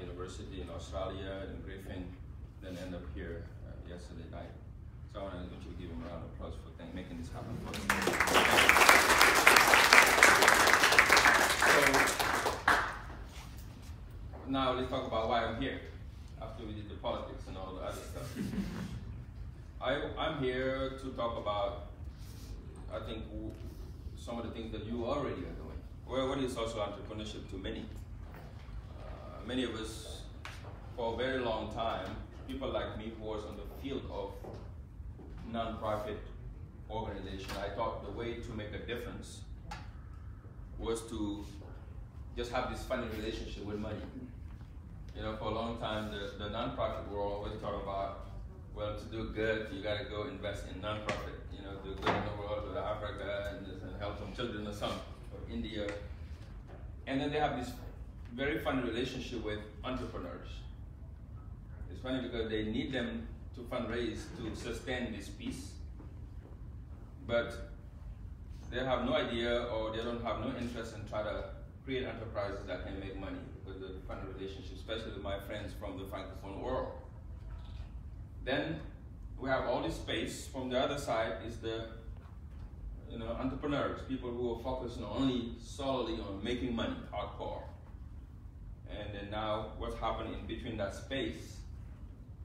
University in Australia, in Griffin, then end up here yesterday night. So I want to give him a round of applause for making this happen for us. So now let's talk about why I'm here, after we did the politics and all the other stuff. I'm here to talk about, I think, some of the things that you already are doing. Well, what is social entrepreneurship to many? Many of us, for a very long time, people like me who was on the field of non-profit organization, I thought the way to make a difference was to just have this funny relationship with money. You know, for a long time, the non-profit world always talk about, well, to do good, you gotta go invest in non-profit. You know, do good in the world, go to Africa and help some children or something, or India. And then they have this very funny relationship with entrepreneurs. It's funny because they need them to fundraise to sustain this piece, but they have no idea, or they don't have no interest in trying to create enterprises that can make money with the funny relationship, especially with my friends from the Francophone world. Then we have all this space. From the other side is the entrepreneurs, people who are focusing solely on making money, hardcore. And then now what's happening in between that space,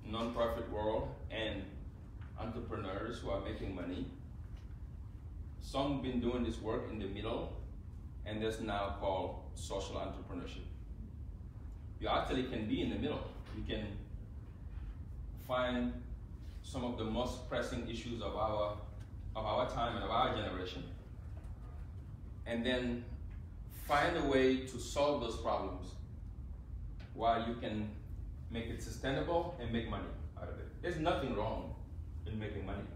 non-profit world and entrepreneurs who are making money. Some have been doing this work in the middle, and that's now called social entrepreneurship. You actually can be in the middle. You can find some of the most pressing issues of our time and of our generation, and then find a way to solve those problems while you can make it sustainable and make money out of it. There's nothing wrong in making money,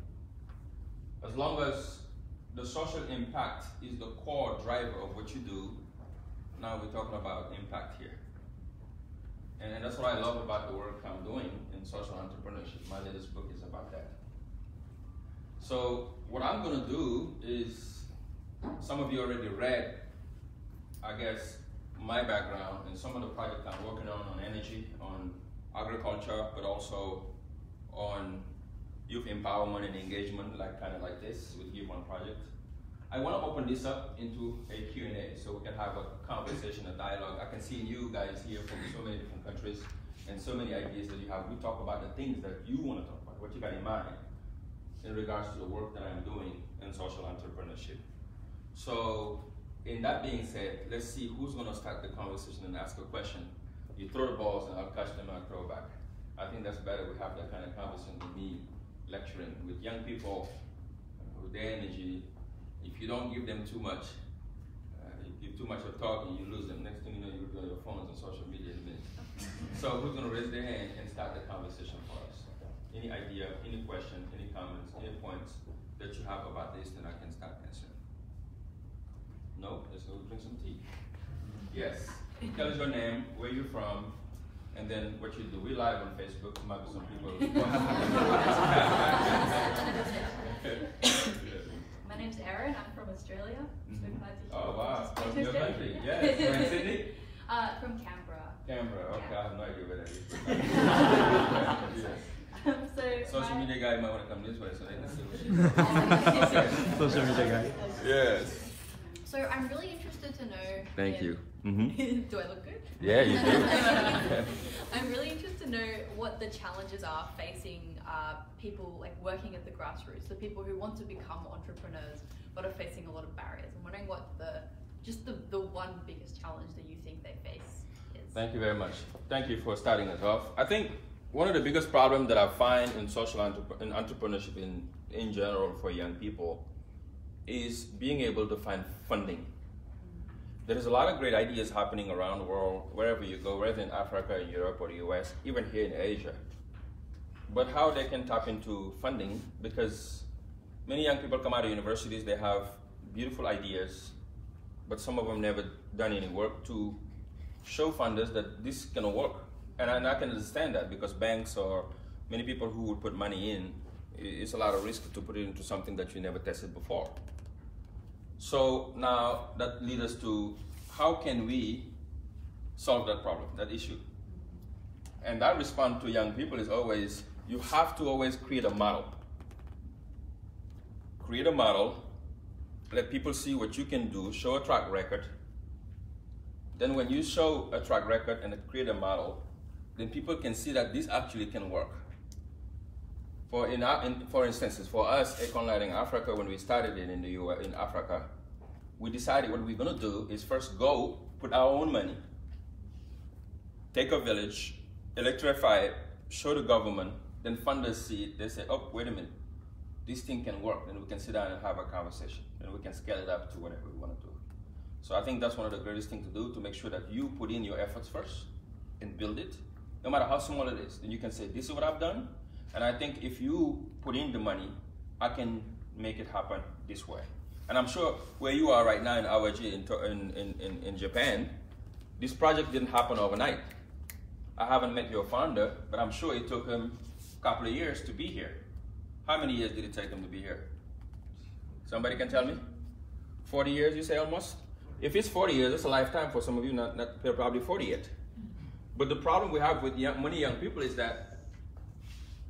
as long as the social impact is the core driver of what you do. Now we're talking about impact here. And that's what I love about the work I'm doing in social entrepreneurship. My latest book is about that. So what I'm gonna do is, some of you already read, I guess, my background and some of the projects I'm working on energy, on agriculture, but also on youth empowerment and engagement, kind of like this with Give One Project. I want to open this up into a Q&A so we can have a conversation, a dialogue. I can see you guys here from so many different countries and so many ideas that you have. We talk about the things that you want to talk about, what you got in mind in regards to the work that I'm doing in social entrepreneurship. So, in that being said, let's see who's going to start the conversation and ask a question. You throw the balls and I'll catch them and I'll throw back. I think that's better. We have that kind of conversation with me lecturing with young people with their energy. If you don't give them too much, you give too much of talking, you lose them. Next thing you know, you're on your phones and social media in a minute. So who's going to raise their hand and start the conversation for us? Any idea, any question, any comments, any points that you have about this, then I can start answering. No? Let's go drink some tea. Yes. Tell us your name, where you're from, and then what you do. We're live on Facebook. There might be some people. My name's Erin. I'm from Australia. So glad to hear. Oh wow, from your country. Yes. From Sydney? From Canberra. Canberra. Okay, yeah. I have no idea where that is. Yes. Social media guy might want to come this way so they can see what she's doing. Social media guy. Yes. So I'm really interested to know. Thank you. Do I look good? Yeah, you do. I'm really interested to know what the challenges are facing people working at the grassroots, the people who want to become entrepreneurs but are facing a lot of barriers. I'm wondering what the one biggest challenge that you think they face is. Thank you very much. Thank you for starting us off. I think one of the biggest problems that I find in social entrepreneurship in general for young people is being able to find funding. There's a lot of great ideas happening around the world, wherever you go, whether in Africa, in Europe, or the US, even here in Asia. But how they can tap into funding, because many young people come out of universities, they have beautiful ideas, but some of them never done any work to show funders that this is gonna work. And I can understand that, because banks or many people who would put money in, it's a lot of risk to put it into something that you never tested before. So now that leads us to how can we solve that problem, that issue? and that response to young people is always, you have to always create a model. Create a model, let people see what you can do, show a track record. Then when you show a track record and create a model, then people can see that this actually can work. For instance, for us, Econ Lighting Africa, when we started it in Africa, we decided what we're gonna do is first go, put our own money, take a village, electrify it, show the government, then funders see it, they say, oh, wait a minute, this thing can work, and we can sit down and have a conversation, and we can scale it up to whatever we wanna do. So I think that's one of the greatest things to do, to make sure that you put in your efforts first and build it, no matter how small it is. Then you can say, this is what I've done, and I think if you put in the money, I can make it happen this way. And I'm sure where you are right now in Awaji in Japan, this project didn't happen overnight. I haven't met your founder, but I'm sure it took him a couple of years to be here. How many years did it take him to be here? Somebody can tell me? 40 years, you say almost? If it's 40 years, it's a lifetime for some of you, not they're probably 40 yet. But the problem we have with many young people is that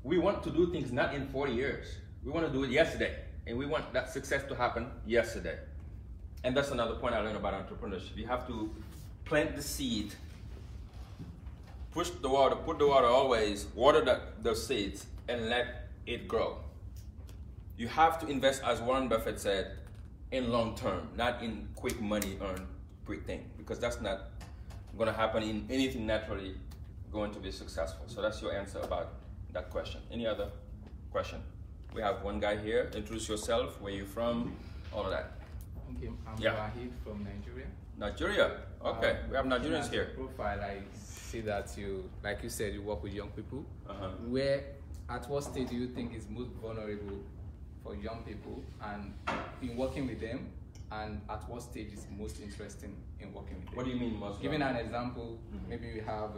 we want to do things not in 40 years. We want to do it yesterday. And we want that success to happen yesterday. And that's another point I learned about entrepreneurship. You have to plant the seed, push the water, put the water always, water those seeds, and let it grow. You have to invest, as Warren Buffett said, in long term, not in quick money earned quick thing, because that's not going to happen in anything naturally going to be successful. So that's your answer about that question. Any other question? We have one guy here. Introduce yourself, where you're from, all of that. Okay, I'm Wahid from Nigeria. Nigeria, okay. We have Nigerians here. Profile, I see that you, like you said, you work with young people. Where, at what stage do you think is most vulnerable for young people, and in working with them, and at what stage is most interesting in working with them? What do you mean most? Giving an example, maybe we have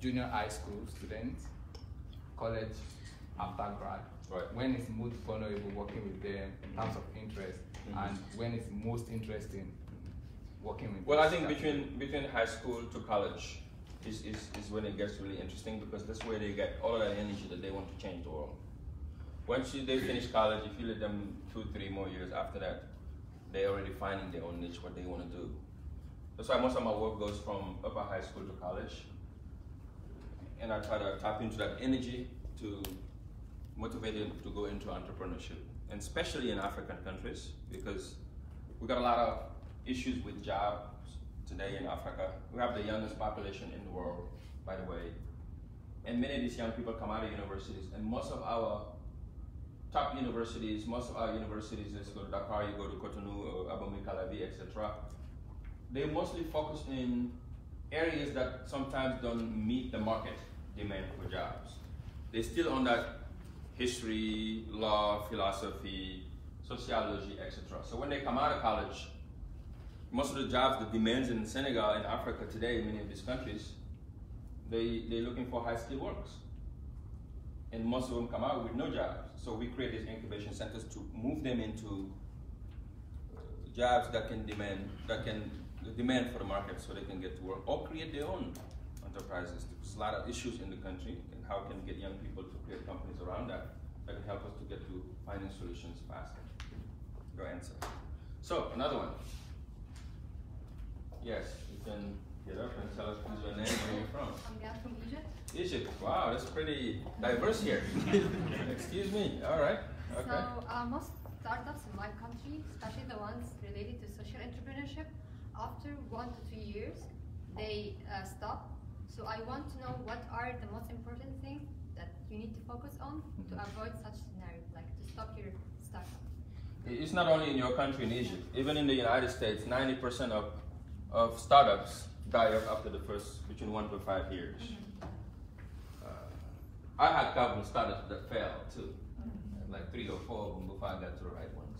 junior high school students, college after grad. Right. When it's most vulnerable working with them in terms of interest, and when it's most interesting working with them? Well, I think between high school to college is when it gets really interesting, because that's where they get all of that energy that they want to change the world. Once they finish college, if you let them 2-3 more years after that, they're already finding their own niche, what they want to do. That's why most of my work goes from upper high school to college. And I try to tap into that energy to motivate them to go into entrepreneurship, and especially in African countries, because we got a lot of issues with jobs today in Africa. We have the youngest population in the world, by the way. And many of these young people come out of universities, and most of our top universities, let's go to Dakar, you go to Cotonou, Abomey, Calavi, etc. They mostly focus in areas that sometimes don't meet the market demand for jobs. They're still on that history, law, philosophy, sociology, etc. So when they come out of college, most of the jobs, the demands in Senegal and Africa today, many of these countries, they're looking for high-skilled workers. And most of them come out with no jobs. So we create these incubation centers to move them into jobs that can demand for the market, so they can get to work, or create their own enterprises. There's a lot of issues in the country, and how can we get young people to create companies around that can help us to get to finding solutions faster. Your answer. So another one. Yes, you can get up and tell us please your name, where you're from. I'm from Egypt. Egypt. Wow, that's pretty diverse here. Excuse me. All right. Okay. So most startups in my country, especially the ones related to social entrepreneurship, after 1 to 2 years, they stop. So I want to know what are the most important things that you need to focus on to avoid such scenarios, like to stop your startup. It's not only in your country, in Egypt. Even in the United States, 90% of startups die off after the first between 1 to 5 years. I had a couple of startups that failed too, like 3 or 4 of them before I got to the right ones.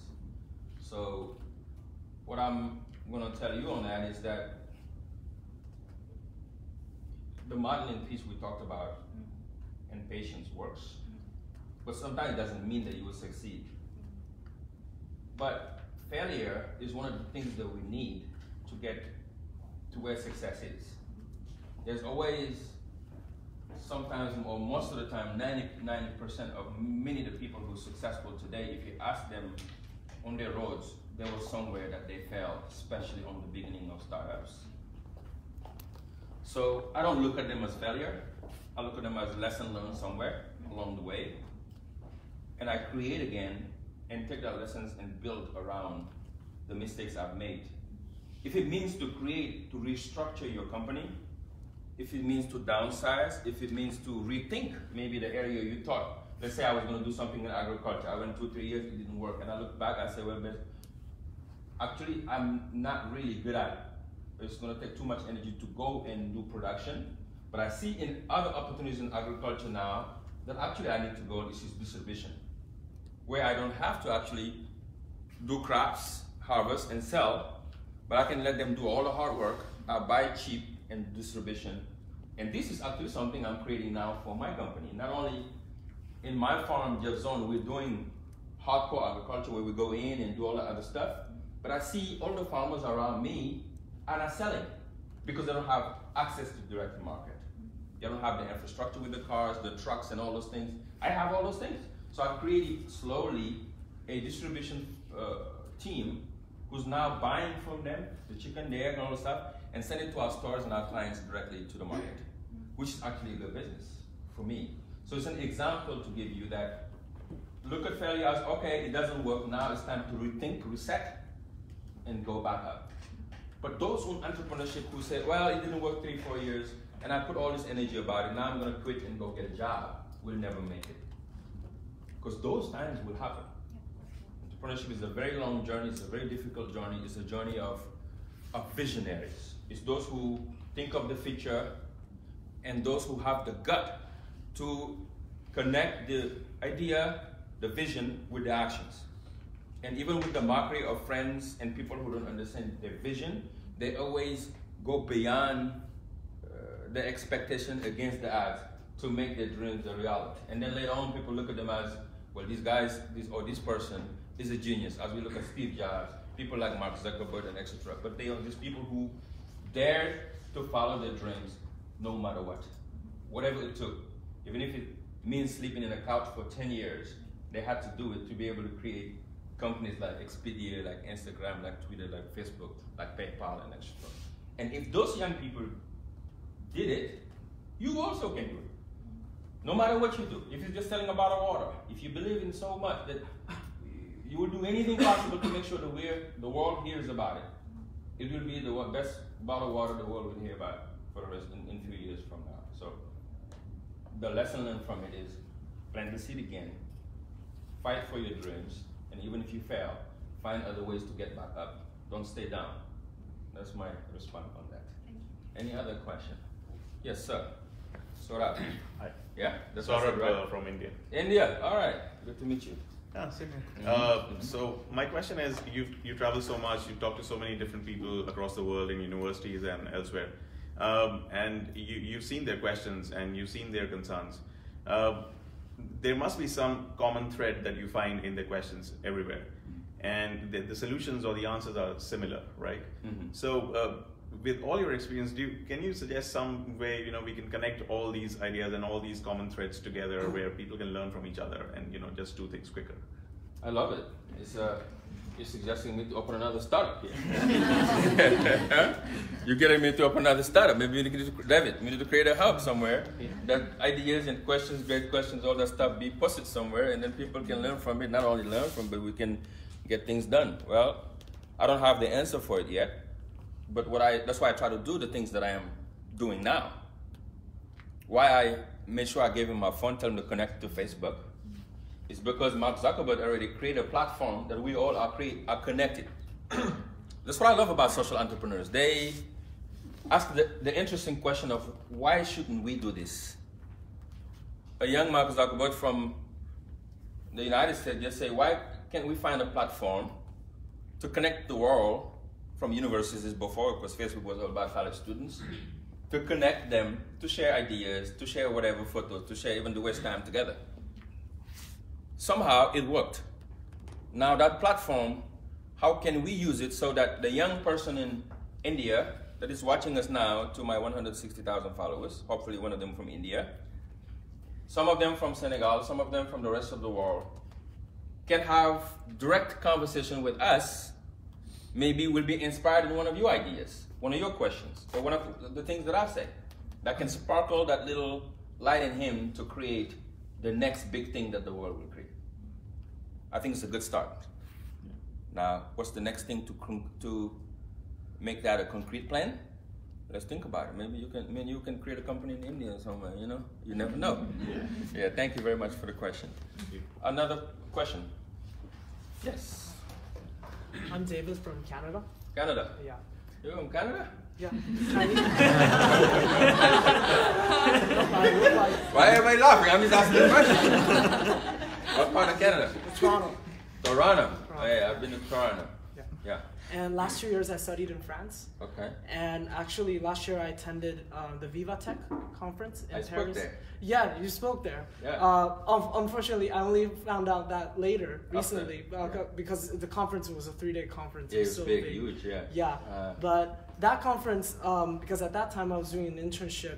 So what I'm going to tell you on that is that the modeling piece we talked about and patience works, but sometimes it doesn't mean that you will succeed. But failure is one of the things that we need to get to where success is. There's always sometimes, or most of the time, 90% of many of the people who are successful today, if you ask them on their roads, there was somewhere that they failed, especially on the beginning of startups. So I don't look at them as failure. I look at them as lesson learned somewhere along the way. And I create again and take that lessons and build around the mistakes I've made. If it means to create, to restructure your company, if it means to downsize, if it means to rethink maybe the area you thought, let's say I was going to do something in agriculture. I went 2-3 years, it didn't work. And I look back, I say, well, but actually, I'm not really good at it. It's going to take too much energy to go and do production. But I see in other opportunities in agriculture now that actually I need to go, this is distribution, where I don't have to actually do crops, harvest, and sell, but I can let them do all the hard work. I buy cheap and distribution. And this is actually something I'm creating now for my company. Not only in my farm, Jeff Zone, we're doing hardcore agriculture where we go in and do all that other stuff, but I see all the farmers around me are not selling because they don't have access to direct market. They don't have the infrastructure with the cars, the trucks, and all those things. I have all those things. So I've created slowly a distribution team who's now buying from them, the chicken, the egg, and all the stuff, and send it to our stores and our clients directly to the market, which is actually a good business for me. So it's an example to give you that look at failure as, okay, it doesn't work, now it's time to rethink, reset, and go back up. But those in entrepreneurship who say, well, it didn't work 3-4 years, and I put all this energy about it, now I'm gonna quit and go get a job, will never make it. Because those times will happen. Entrepreneurship is a very long journey, it's a very difficult journey, it's a journey of visionaries. It's those who think of the future and those who have the gut to connect the idea, the vision with the actions. And even with the mockery of friends and people who don't understand their vision, they always go beyond the expectation against the odds to make their dreams a reality. And then later on, people look at them as, well, these guys, this person is a genius. As we look at Steve Jobs, people like Mark Zuckerberg and etc. But they are just people who dared to follow their dreams no matter what. Whatever it took. Even if it means sleeping in a couch for 10 years, they had to do it to be able to create companies like Expedia, like Instagram, like Twitter, like Facebook, like PayPal, and etc. And if those young people did it, you also can do it. No matter what you do. If you're just selling a bottle of water, if you believe in so much that you will do anything possible to make sure that the world hears about it, it will be the best bottle of water the world will hear about for the rest in a few years from now. So the lesson learned from it is plant the seed again, fight for your dreams, and even if you fail, find other ways to get back up. Don't stay down. That's my response on that. Thank you. Any other question? Yes, sir. Saurabh. Hi. Yeah, that's Saurabh right? from India. India, all right. Good to meet you. Yeah, same here. So my question is, you travel so much, you talk to so many different people across the world in universities and elsewhere, and you've seen their questions and you've seen their concerns. There must be some common thread that you find in the questions everywhere, and the solutions or the answers are similar, right? Mm-hmm. So with all your experience, can you suggest some way we can connect all these ideas and all these common threads together where people can learn from each other and just do things quicker? I love it. You're suggesting me to open another startup here. You're getting me to open another startup. Maybe we need to create a hub somewhere that ideas and questions, great questions, all that stuff be posted somewhere, and then people can learn from it. Not only learn from it, but we can get things done. Well, I don't have the answer for it yet, but that's why I try to do the things that I am doing now. Why I made sure I gave him my phone, tell him to connect to Facebook, is because Mark Zuckerberg already created a platform that we all are connected. That's what I love about social entrepreneurs. They ask the interesting question of, why shouldn't we do this? A young Mark Zuckerberg from the United States just say, why can't we find a platform to connect the world from universities before, because Facebook was all about college students, to connect them, to share ideas, to share whatever photos, to share even to waste time together. Somehow it worked. Now that platform, how can we use it so that the young person in India that is watching us now, to my 160,000 followers, hopefully one of them from India, some of them from Senegal, some of them from the rest of the world, can have direct conversation with us. Maybe we'll be inspired in one of your ideas, one of your questions, or one of the things that I've said, that can sparkle that little light in him to create the next big thing that the world will create. I think it's a good start. Now, what's the next thing to make that a concrete plan? Let's think about it. Maybe you can create a company in India or somewhere, you know? You never know. Yeah, thank you very much for the question. Another question? Yes. I'm David from Canada. Canada? Yeah. You're from Canada? Yeah. Why everybody laughing? I'm just asking a question. What part of Canada? Toronto. Toronto. Hey, I've been to Toronto. Yeah. And last 2 years I studied in France. Okay. And actually last year I attended the Viva Tech conference in Paris. Spoke there. Yeah, you spoke there. Yeah. Unfortunately, I only found out that later, recently, Okay. because the conference was a 3-day conference. Yeah, it was so big, huge, yeah. Yeah, but that conference, because at that time I was doing an internship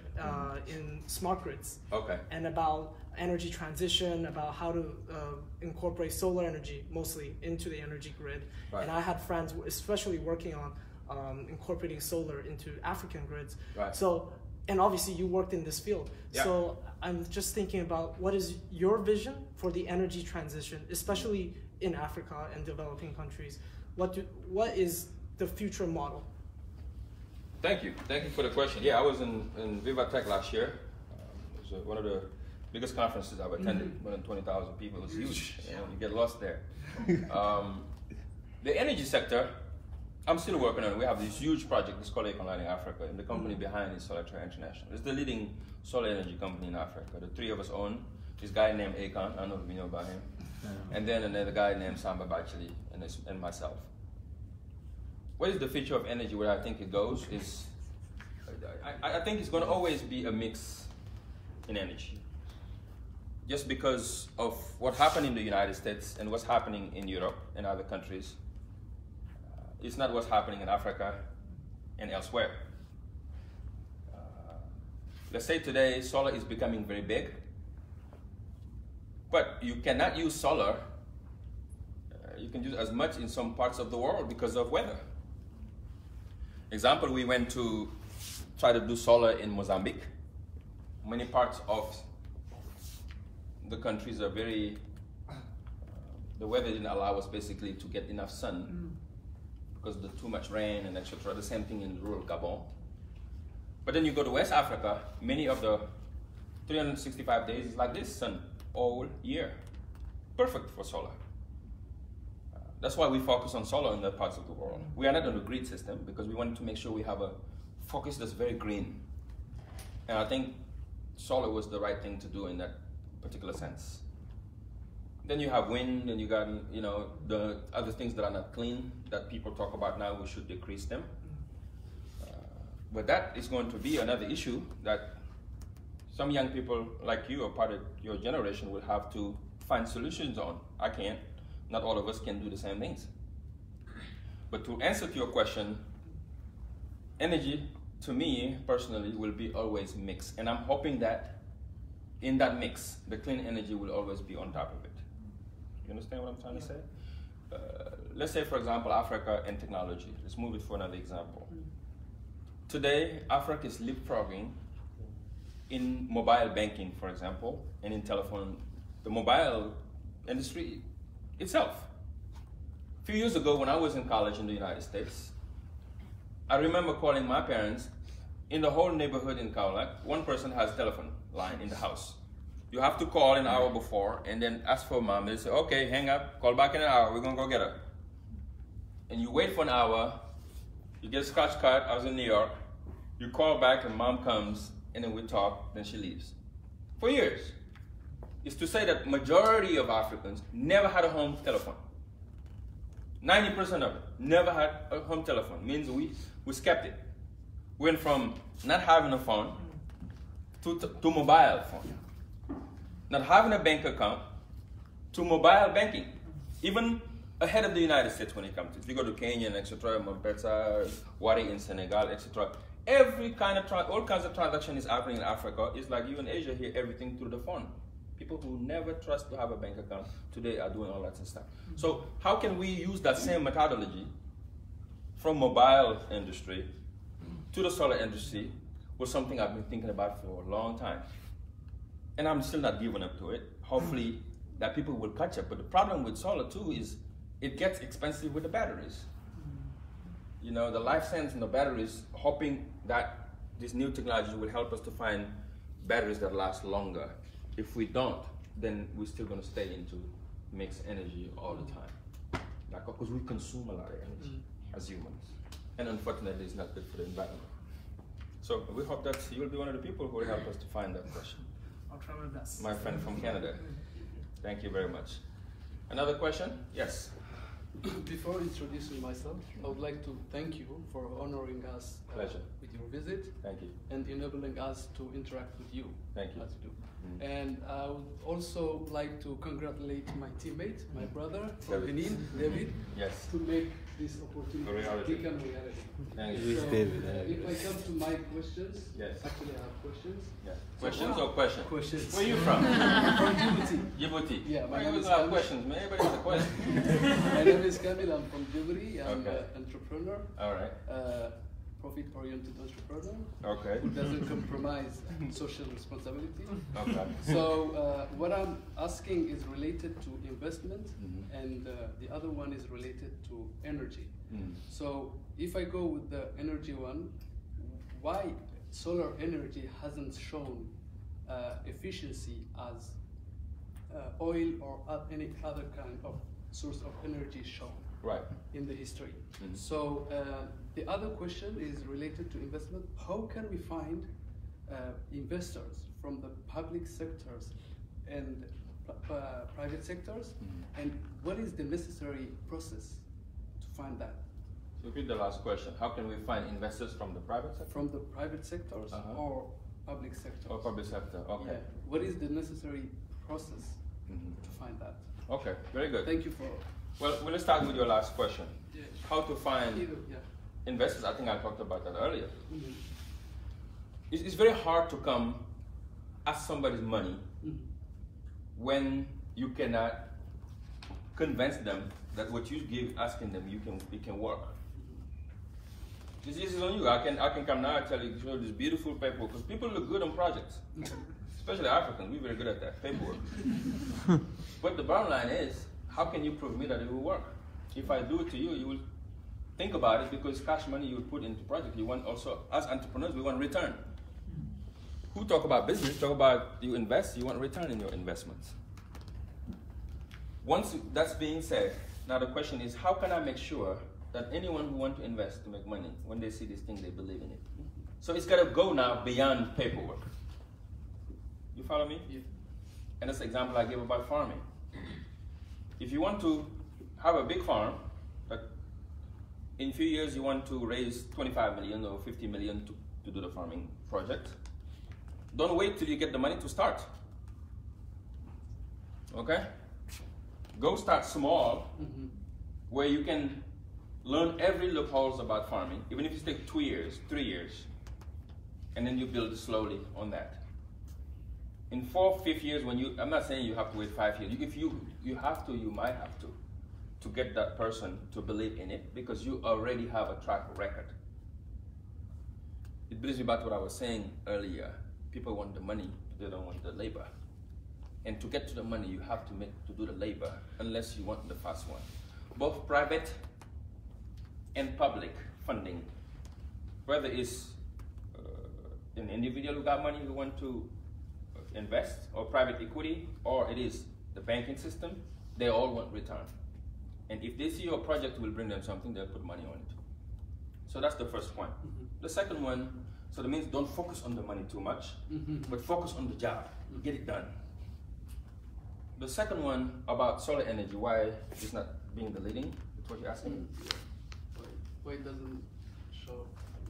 in smart grids. Okay. And about energy transition, about how to incorporate solar energy mostly into the energy grid. Right. And I had friends, especially working on incorporating solar into African grids. Right. So, and obviously you worked in this field. Yeah. So I'm just thinking about what is your vision for the energy transition, especially in Africa and developing countries. What is the future model? Thank you for the question. Yeah, I was in Viva Tech last year. It was one of the biggest conferences I've attended. More than 20,000 people. It was huge. You know, you get lost there. The energy sector, I'm still working on it. We have this huge project. It's called Lighting Africa, and the company behind is Solar International. It's the leading solar energy company in Africa. The three of us own this guy named Akon. I don't know if you know about him. And then another guy named Samba Bacheli and myself. What is the future of energy? Where I think it goes is, I think it's going to always be a mix in energy. Just because of what happened in the United States and what's happening in Europe and other countries, it's not what's happening in Africa and elsewhere. Let's say today solar is becoming very big, but you cannot use solar. You can use as much in some parts of the world because of weather. Example, we went to try to do solar in Mozambique. Many parts of the countries are very, the weather didn't allow us basically to get enough sun because of the too much rain and etc. The same thing in rural Gabon. But then you go to West Africa, many of the 365 days is like this, sun all year. Perfect for solar. That's why we focus on solar in the parts of the world. We are not on the grid system because we wanted to make sure we have a focus that's very green. And I think solar was the right thing to do in that particular sense. Then you have wind, and you got, you know, the other things that are not clean that people talk about now. We should decrease them. But that is going to be another issue that some young people like you, or part of your generation, will have to find solutions on. I can't. Not all of us can do the same things. But to answer to your question, energy, to me personally, will be always mixed. And I'm hoping that in that mix, the clean energy will always be on top of it. You understand what I'm trying to say? Let's say, for example, Africa and technology. Let's move it for another example. Today, Africa is leapfrogging in mobile banking, for example, and in telephone, the mobile industry itself. A few years ago, when I was in college in the United States, I remember calling my parents. In the whole neighborhood in Kaolack, one person has a telephone line in the house. You have to call an hour before and then ask for mom. They say, okay, hang up, call back in an hour, we're gonna go get her. And you wait for an hour, you get a scratch card. I was in New York. You call back and mom comes, and then we talk, then she leaves. For years. It's to say that majority of Africans never had a home telephone. 90% of it never had a home telephone. Means we skipped it. Went from not having a phone to mobile phone. Not having a bank account to mobile banking. Even ahead of the United States when it comes to it. If you go to Kenya, etc., Mombasa, Wari in Senegal, etc., every kind of all kinds of transaction is happening in Africa. It's like you in Asia hear everything through the phone. People who never trust to have a bank account today are doing all that stuff. So how can we use that same methodology from mobile industry to the solar industry was something I've been thinking about for a long time. And I'm still not giving up to it. Hopefully that people will catch up. But the problem with solar too is it gets expensive with the batteries. You know, the lifespans in the batteries, hoping that this new technology will help us to find batteries that last longer. If we don't, then we're still going to stay into mixed energy all the time. Because we consume a lot of energy as humans. And unfortunately, it's not good for the environment. So we hope that you'll be one of the people who will help us to find that question. I'll try my best. My friend from Canada. Thank you very much. Another question? Yes. Before introducing myself, I would like to thank you for honoring us Pleasure. with your visit. Thank you. And enabling us to interact with you. Thank you. As you do. And I would also like to congratulate my teammate, my brother from Benin, David, Yes. to make this opportunity Reality. become reality. Thank you. So, if I come to my questions, Yes. actually I have questions. Yes. Questions or questions? Questions. Where are you from? From Djibouti. Djibouti. Yeah, my Why name you is have Kamil. questions, man? Everybody has a question. My name is Kamil, I'm from Djibouti. I'm Okay. an entrepreneur, All right. profit-oriented entrepreneur Okay. who doesn't compromise social responsibility. Okay. So what I'm asking is related to investment, and the other one is related to energy. So if I go with the energy one, why solar energy hasn't shown efficiency as oil or any other kind of source of energy shown Right. in the history? So the other question is related to investment. How can we find investors from the public sectors and private sectors, and what is the necessary process to find that? Repeat the last question. How can we find investors from the private sector? From the private sectors or public sectors? Or public sector, okay. Yeah. What is the necessary process to find that? Okay, very good. Thank you for... Well, we'll start with your last question. Yeah. How to find Yeah. investors. I think I talked about that earlier. It's very hard to come ask somebody's money when you cannot convince them that what you give asking them it can work. This is on you. I can come now and tell you, show this beautiful paperwork, because people look good on projects, especially Africans. We're very good at that paperwork. But the bottom line is, how can you prove me that it will work? If I do it to you, you will think about it, because cash money you will put into project. You want also, as entrepreneurs, we want return. Who talk about business, talk about you invest, you want return in your investments. Once that's being said, now the question is, how can I make sure that anyone who wants to invest to make money, when they see this thing, they believe in it? So it's got to go now beyond paperwork. You follow me? Yeah. And that's the example I gave about farming. If you want to have a big farm, that in a few years you want to raise 25 million or 50 million to do the farming project, don't wait till you get the money to start. Okay? Go start small, where you can learn every loopholes about farming, even if it takes 2 years, 3 years, and then you build slowly on that. In 4th, 5th years, when I'm not saying you have to wait 5 years. If you have to, you might have to get that person to believe in it, because you already have a track record. It brings me back to what I was saying earlier. People want the money, they don't want the labor. And to get to the money, you have to do the labor, unless you want the fast one. Both private and public funding, whether it's an individual who got money who want to invest, or private equity, or it is the banking system, they all want return. And if they see your project will bring them something, they'll put money on it. So that's the first point. The second one, so that means don't focus on the money too much, but focus on the job, get it done. The second one about solar energy, why it's not being the leading, that's what you're asking? Why it doesn't show,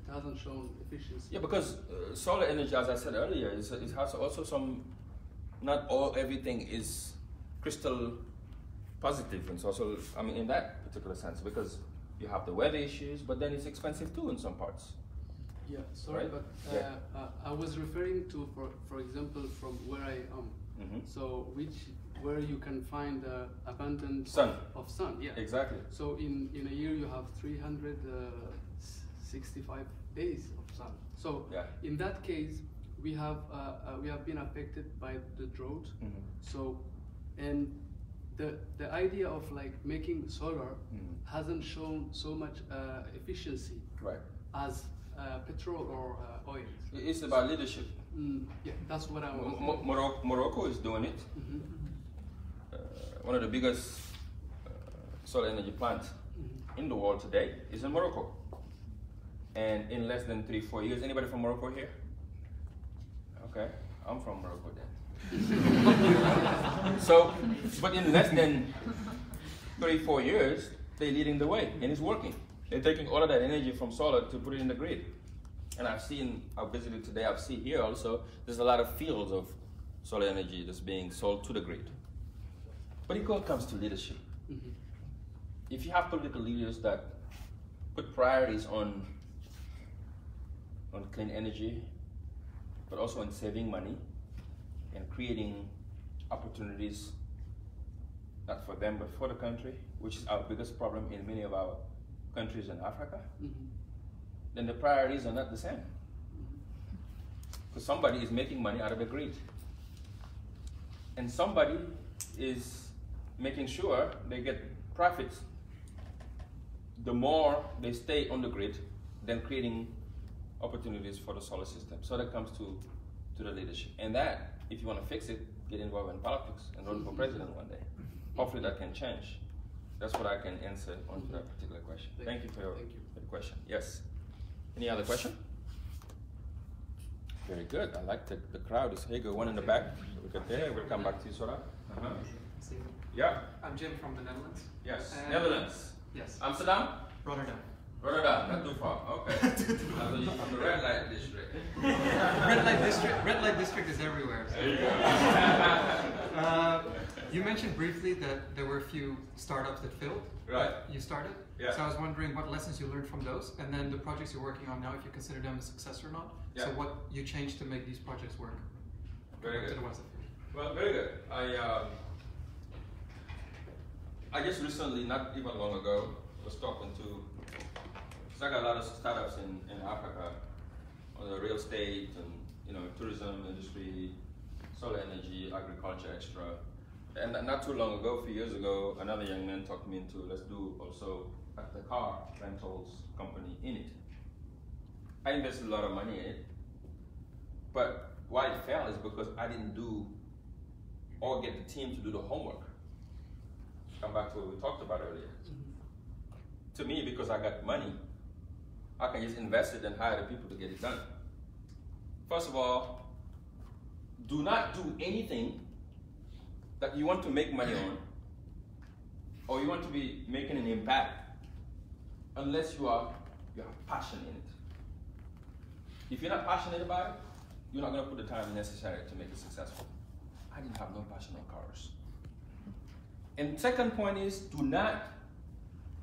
it hasn't shown efficiency? Yeah, because solar energy, as I said earlier, it has also some, not all, everything is crystal positive and social, I mean, in that particular sense, because you have the weather issues, but then it's expensive too in some parts. Yeah, sorry, Right? but I was referring to, for example, from where I am. So where you can find abundance Sun. of sun. Yeah, Exactly. So in a year you have 365 days of sun. So Yeah. in that case, we have been affected by the drought. So, and the idea of like making solar hasn't shown so much efficiency Right. as petrol or oil. It's about leadership. Yeah, that's what I was. Morocco is doing it. One of the biggest solar energy plants in the world today is in Morocco. And in less than 3-4 years, anybody from Morocco here? Okay, I'm from Morocco then. So, but in less than 3-4 years, they're leading the way, and it's working. They're taking all of that energy from solar to put it in the grid. And I visited today, I've seen here also, there's a lot of fields of solar energy that's being sold to the grid. But it all comes to leadership. If you have political leaders that put priorities on clean energy, but also on saving money and creating opportunities, not for them, but for the country, which is our biggest problem in many of our countries in Africa, then the priorities are not the same. Because somebody is making money out of the grid. And somebody is making sure they get profits the more they stay on the grid than creating opportunities for the solar system. So that comes to the leadership. And that, if you want to fix it, get involved in politics and run for president one day. Hopefully that can change. That's what I can answer on that particular question. Thank you for your question. Yes. Any other question? Very good. I like the crowd is here. Go one in the back. We'll come back to you, Sora. Yeah. I'm Jim from the Netherlands. Yes. Netherlands. Yes. Amsterdam? Rotterdam. Rotterdam, not too far. Okay. I thought you from the red light district. Red light district is everywhere. So. There you go. You mentioned briefly that there were a few startups that failed. Right. You started. Yeah. So I was wondering what lessons you learned from those, and then the projects you're working on now, if you consider them a success or not. Yeah. So what you changed to make these projects work. Very good. To the ones that failed. Well, very good. I just recently, not even long ago, was talking to, because I got a lot of startups in Africa on the real estate and tourism industry, solar energy, agriculture, extra. And not too long ago, a few years ago, another young man talked me into let's do also at the car rentals company in it. I invested a lot of money in it, but why it failed is because I didn't do or get the team to do the homework. Come back to what we talked about earlier. To me, because I got money, I can just invest it and hire the people to get it done. First of all, do not do anything that you want to make money on or you want to be making an impact unless you have passion in it. If you're not passionate about it, you're not going to put the time necessary to make it successful. I didn't have no passion on cars. And second point is, do not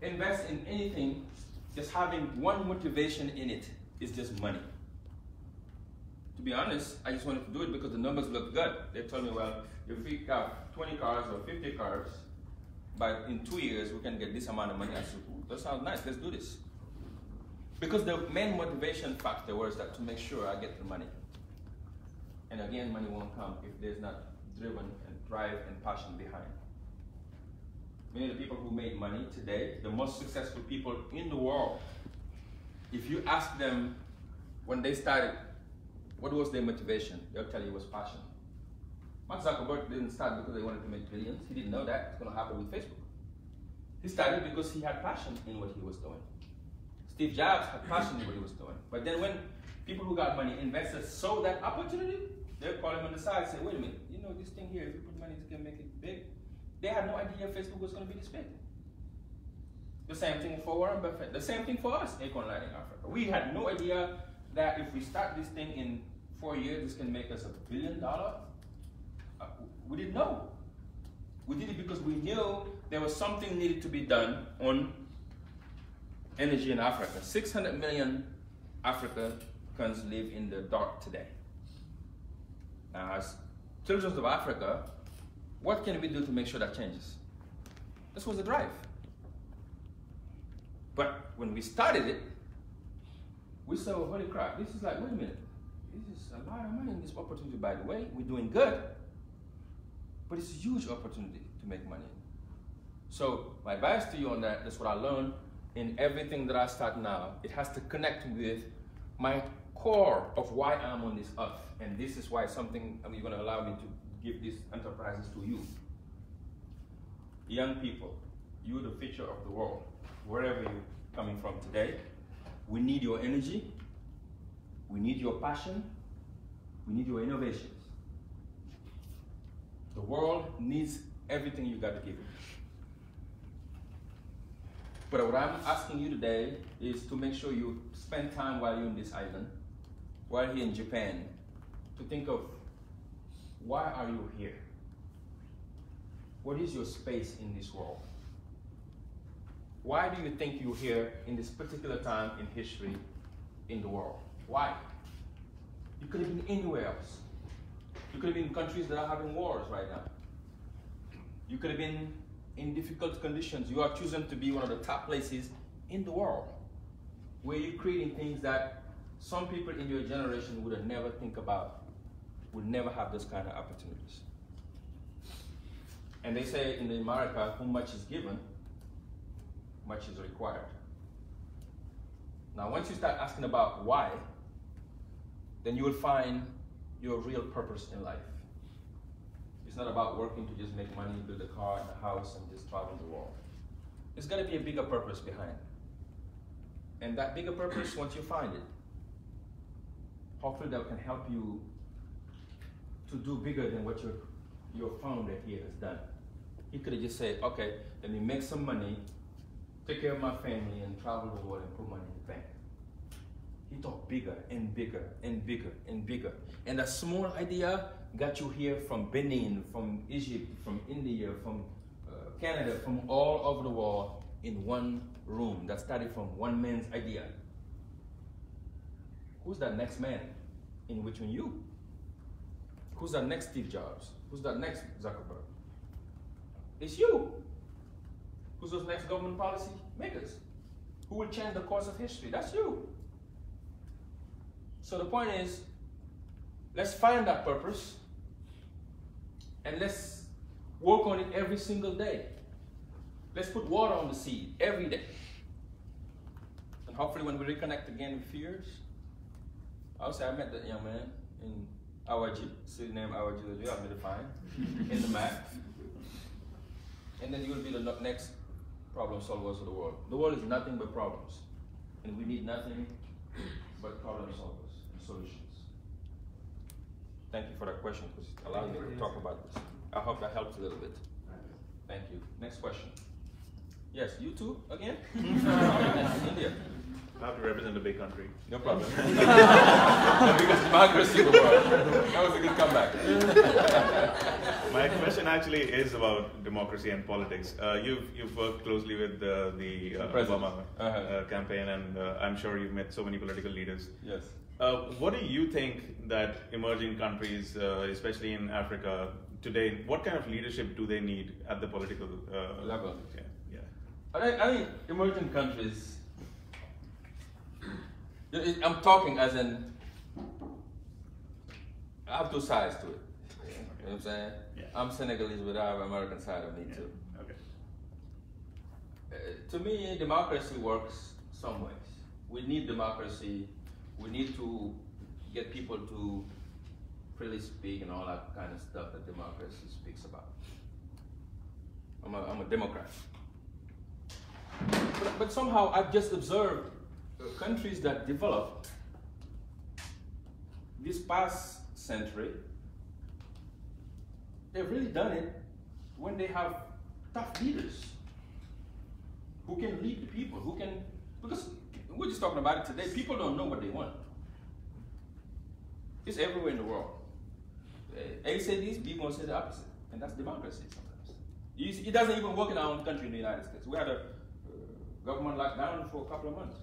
invest in anything just having one motivation in it, is just money. To be honest, I just wanted to do it because the numbers look good. They told me, well, if we have 20 cars or 50 cars, but in 2 years we can get this amount of money. I said, that sounds nice, let's do this. Because the main motivation factor was that to make sure I get the money. And again, money won't come if there's not driven and drive and passion behind. Many of the people who made money today, the most successful people in the world, if you ask them when they started, what was their motivation? They'll tell you it was passion. Mark Zuckerberg didn't start because he wanted to make billions. He didn't know that it's going to happen with Facebook. He started because he had passion in what he was doing. Steve Jobs had passion in what he was doing. But then when people who got money, investors, saw that opportunity, they'll call him on the side and say, wait a minute, you know this thing here, if you put money, it can make it big. They had no idea Facebook was going to be this big. The same thing for Warren Buffett. The same thing for us, Acorn Lighting Africa. We had no idea that if we start this thing in 4 years, this can make us $1 billion. We didn't know. We did it because we knew there was something needed to be done on energy in Africa. 600 million Africans live in the dark today. Now, as children of Africa, what can we do to make sure that changes? This was the drive. But when we started it, we said, well, holy crap, this is like, wait a minute, this is a lot of money in this opportunity, by the way. We're doing good, but it's a huge opportunity to make money. So my advice to you on that, that's what I learned in everything that I start now. It has to connect with my core of why I'm on this earth. And this is why something, you're going to allow me to give these enterprises to you. Young people, you're the future of the world. Wherever you're coming from today, we need your energy, we need your passion, we need your innovations. The world needs everything you got to give it. But what I'm asking you today is to make sure you spend time while you're in this island, while here in Japan, to think of, why are you here? What is your space in this world? Why do you think you're here in this particular time in history in the world? Why? You could have been anywhere else. You could have been in countries that are having wars right now. You could have been in difficult conditions. You are choosing to be one of the top places in the world, where you're creating things that some people in your generation would have never think about, would never have those kind of opportunities. And they say in America, who much is given, much is required. Now, once you start asking about why, then you will find your real purpose in life. It's not about working to just make money, build a car and a house, and just travel the world. There's got to be a bigger purpose behind it. And that bigger purpose, once you find it, hopefully that can help you to do bigger than what your founder here has done. He could have just said, okay, let me make some money, take care of my family, and travel the world and put money in the bank. He thought bigger and bigger and bigger and bigger. And that small idea got you here from Benin, from Egypt, from India, from Canada, from all over the world in one room. That started from one man's idea. Who's that next man in between you? Who's that next Steve Jobs? Who's that next Zuckerberg? It's you. Who's those next government policy makers? Who will change the course of history? That's you. So the point is, let's find that purpose and let's work on it every single day. Let's put water on the seed every day. And hopefully when we reconnect again in a few years, I'll say I met that young man in Awaji, city named Awaji, you have me to find, in the map. And then you will be the next problem solvers of the world. The world is nothing but problems. And we need nothing but problem solvers and solutions. Thank you for that question, because it allowed me to talk about this. I hope that helps a little bit. Thank you. Next question. Yes, you too, again? India. I have to represent a big country. No problem. The biggest democracy in the world. That was a good comeback. My question actually is about democracy and politics. You've worked closely with the Obama campaign, and I'm sure you've met so many political leaders. Yes. What do you think that emerging countries, especially in Africa today, what kind of leadership do they need at the political level? Yeah. I think emerging countries, I'm talking as in, I have two sides to it. You know what I'm saying? Yeah. I'm Senegalese, but I have American side of me too. Okay. To me, democracy works some ways. We need democracy. We need to get people to freely speak and all that kind of stuff that democracy speaks about. I'm a Democrat. But somehow I've just observed countries that developed this past century, they've really done it when they have tough leaders who can lead the people, who can, because we're just talking about it today, people don't know what they want. It's everywhere in the world. A say this, B gonna say the opposite, and that's democracy sometimes. It doesn't even work in our own country in the United States. We had a government lockdown for a couple of months.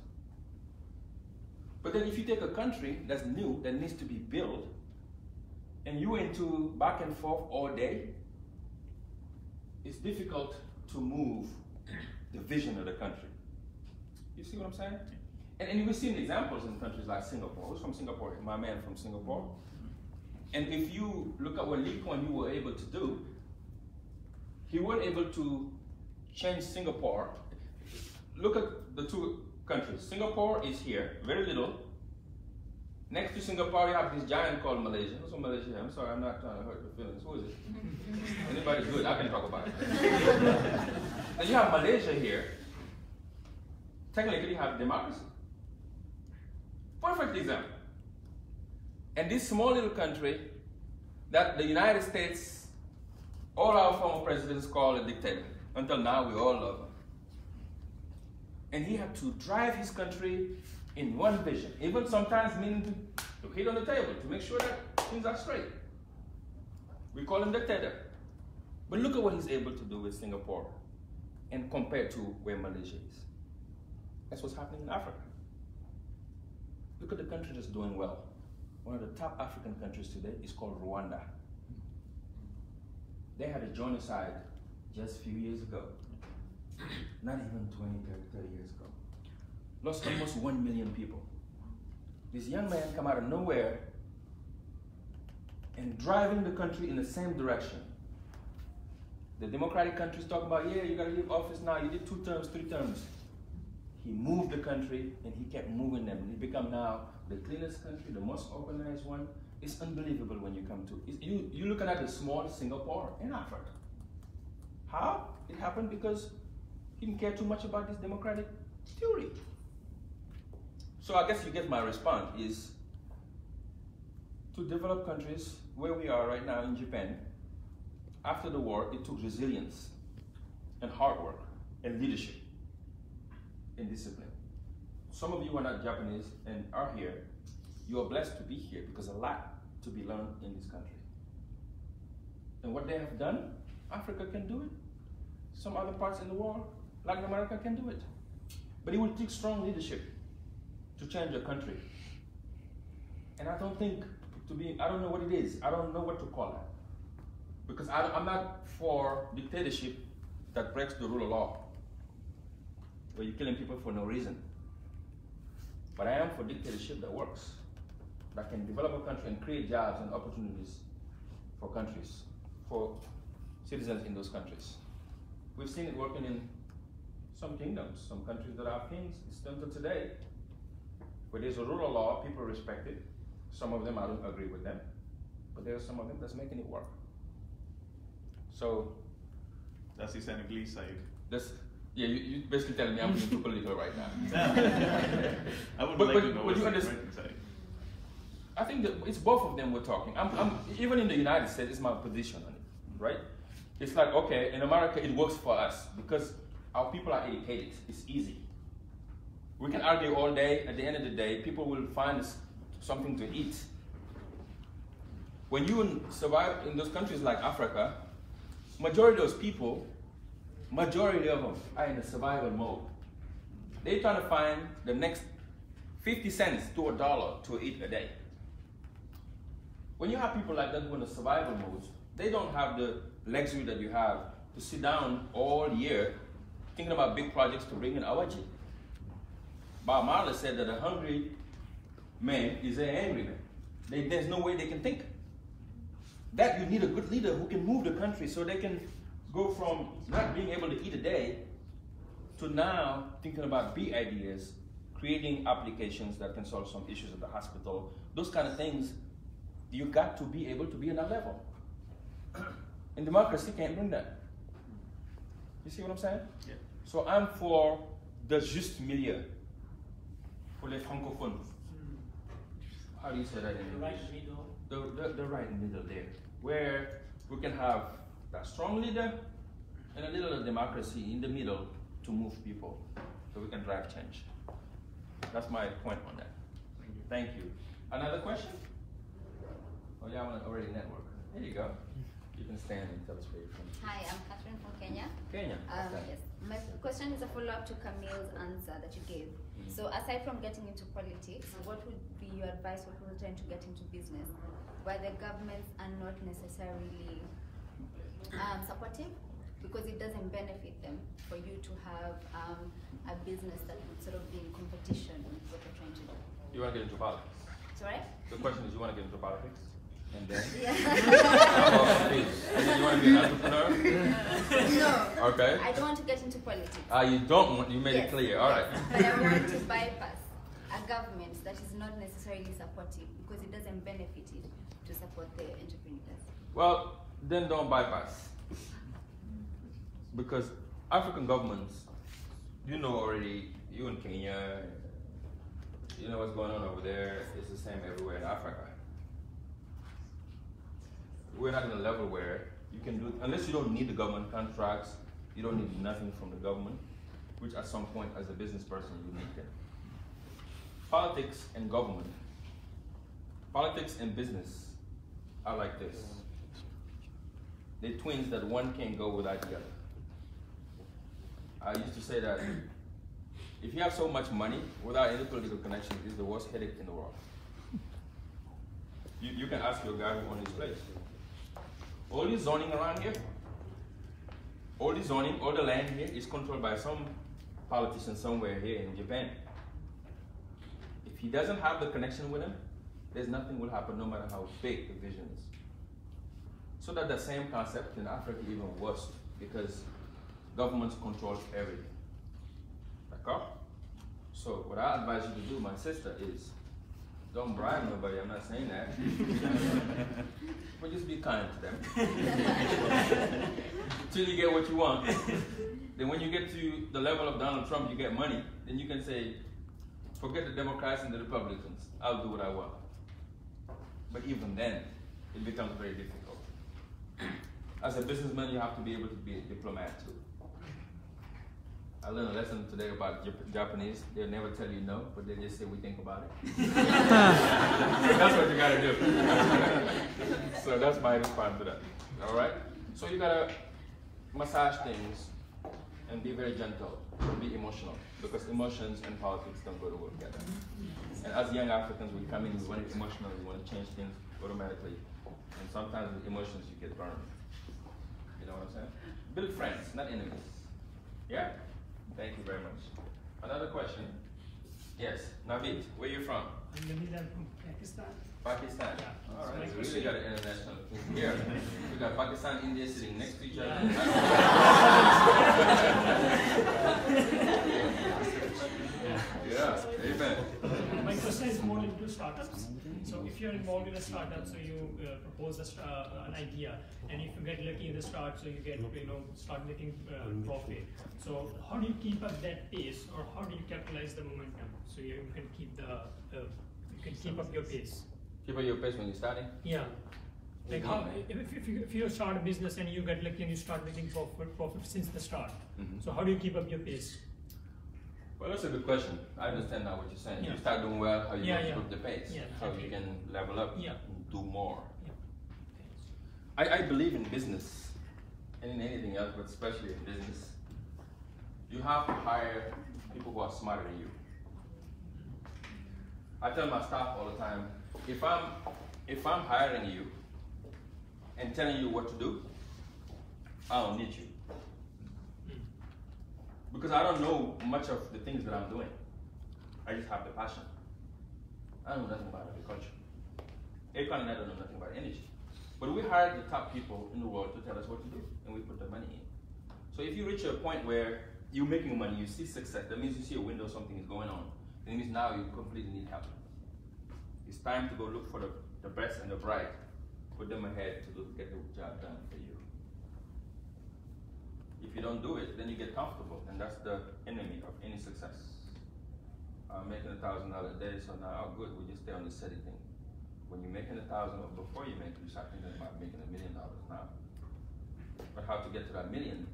But then if you take a country that's new, that needs to be built, and you into back and forth all day, it's difficult to move the vision of the country. You see what I'm saying? And we've seen examples in countries like Singapore. Who's from Singapore? My man from Singapore. And if you look at what Lee Kuan Yew were able to do, he was able to change Singapore. Look at the two countries. Singapore is here, very little. Next to Singapore, you have this giant called Malaysia. Who's from Malaysia? I'm sorry, I'm not trying to hurt your feelings. Who is it? Anybody good? I can talk about it. Then you have Malaysia here. Technically, you have democracy. Perfect example. And this small little country that the United States, all our former presidents call a dictator. Until now, we all love him. And he had to drive his country in one vision, even sometimes meaning to hit on the table to make sure that things are straight. We call him dictator. But look at what he's able to do with Singapore and compared to where Malaysia is. That's what's happening in Africa. Look at the country that's doing well. One of the top African countries today is called Rwanda. They had a genocide just a few years ago. Not even 20, 30 years ago. Lost almost 1 million people. This young man come out of nowhere and driving the country in the same direction. The democratic countries talk about, yeah, you gotta leave office now, you did 2 terms, 3 terms. He moved the country and he kept moving them. He become now the cleanest country, the most organized one. It's unbelievable when you come to it. You're looking at a small Singapore in Africa. How? It happened because he didn't care too much about this democratic theory. So I guess you get my response is to develop countries where we are right now in Japan. After the war, it took resilience and hard work and leadership and discipline. Some of you are not Japanese and are here. You are blessed to be here because a lot to be learned in this country. And what they have done, Africa can do it. Some other parts in the world, Latin America can do it. But it will take strong leadership to change a country. And I don't think I don't know what it is. I don't know what to call it. Because I'm not for dictatorship that breaks the rule of law, where you're killing people for no reason. But I am for dictatorship that works, that can develop a country and create jobs and opportunities for countries, for citizens in those countries. We've seen it working in some kingdoms, some countries that have kings. It's done to today, where there's a rule of law, people respect it. Some of them I don't agree with them, but there are some of them that's making it work. So that's the Senegalese side. Yeah, you basically telling me I'm being too political right now. I would like to know what you understand. I think that it's both of them we're talking. Even in the United States, it's my position on it, right? It's like, okay, in America it works for us because our people are educated. It's easy. We can argue all day. At the end of the day, people will find something to eat. When you survive in those countries like Africa, majority of those people, majority of them are in a survival mode. They're trying to find the next 50 cents to $1 to eat a day. When you have people like that who are in a survival mode, they don't have the luxury that you have to sit down all year thinking about big projects to bring in Awaji. Bob Marley said that a hungry man is an angry man. There's no way they can think. That you need a good leader who can move the country so they can go from not being able to eat a day to now thinking about big ideas, creating applications that can solve some issues at the hospital, those kind of things. You got to be able to be on that level. And democracy can't bring that. You see what I'm saying? Yeah. So I'm for the juste milieu, for les francophones. How do you say that in English? The right middle. The right middle there, where we can have that strong leader and a little of democracy in the middle to move people, so we can drive change. That's my point on that. Thank you. Another question? Oh, yeah, I want to already network. There you go. You can stand and tell us where you're from. Hi, I'm Catherine from Kenya. Kenya. Yes. My question is a follow-up to Camille's answer that you gave. So aside from getting into politics, what would be your advice for people trying to get into business where the governments are not necessarily supportive, because it doesn't benefit them for you to have a business that would sort of be in competition with what you're trying to do? You want to get into politics? Sorry? The question is, you want to get into politics? And then? Yeah. And then you want to be an entrepreneur? No. Okay. I don't want to get into politics. You don't want, you made it clear, all right. But I want to bypass a government that is not necessarily supportive, because it doesn't benefit it to support the entrepreneurs. Well, then don't bypass. Because African governments, you know already, you in Kenya, you know what's going on over there, it's the same everywhere in Africa. We're not in a level where you can do, unless you don't need the government contracts, you don't need nothing from the government, which at some point as a business person you need them. Politics and government, politics and business are like this. They're twins that one can't go without the other. I used to say that if you have so much money without any political connection, it's the worst headache in the world. You can ask your guy who owns this place. All the zoning around here, all the zoning, all the land here is controlled by some politician somewhere here in Japan. If he doesn't have the connection with him, there's nothing will happen no matter how big the vision is. So that the same concept in Africa is even worse, because governments control everything. D'accord? So what I advise you to do, my sister, is don't bribe nobody, I'm not saying that. But just be kind to them. Till you get what you want. Then when you get to the level of Donald Trump, you get money, then you can say, forget the Democrats and the Republicans, I'll do what I want. But even then, it becomes very difficult. As a businessman, you have to be able to be a diplomat too. I learned a lesson today about Japanese. They'll never tell you no, but they just say, we think about it. That's what you gotta do. So that's my response to that. All right? So you gotta massage things and be very gentle, be emotional, because emotions and politics don't go together. And as young Africans, we come in, we want to be emotional, we want to change things automatically. And sometimes with emotions, you get burned. You know what I'm saying? Build friends, not enemies. Yeah? Thank you very much. Another question? Yes, Navid, where are you from? I'm Navid, I'm from Pakistan. Pakistan? Yeah. All right, so we really got an international thing here. We got Pakistan, India sitting next to each other. Yeah, amen. My question is more into startups. So if you're involved in a startup, so you propose an idea, and if you get lucky in the start, so you get start making profit. So how do you keep up that pace, or how do you capitalize the momentum so you can keep up your pace? Keep up your pace when you're starting? Yeah. Like how if you start a business and you get lucky and you start making profit since the start. So how do you keep up your pace? Well, that's a good question. I understand now what you're saying. Yeah. You start doing well, how you want to yeah. keep the pace, so you can level up and do more. Yeah. I believe in business and in anything else, but especially in business. You have to hire people who are smarter than you. I tell my staff all the time, if I'm hiring you and telling you what to do, I don't need you. Because I don't know much of the things that I'm doing. I just have the passion. I don't know nothing about agriculture. Akon and I don't know nothing about energy. But we hire the top people in the world to tell us what to do, and we put the money in. So if you reach a point where you're making money, you see success, that means you see a window, something is going on. It means now you completely need help. It's time to go look for the best and the bright. Put them ahead to get the job done for you. If you don't do it, then you get comfortable, and that's the enemy of any success. I'm making $1,000 a day, so now good, we just stay on the steady thing. When you're making $1,000, or before you make it, you start thinking about making $1 million now. But how to get to that million?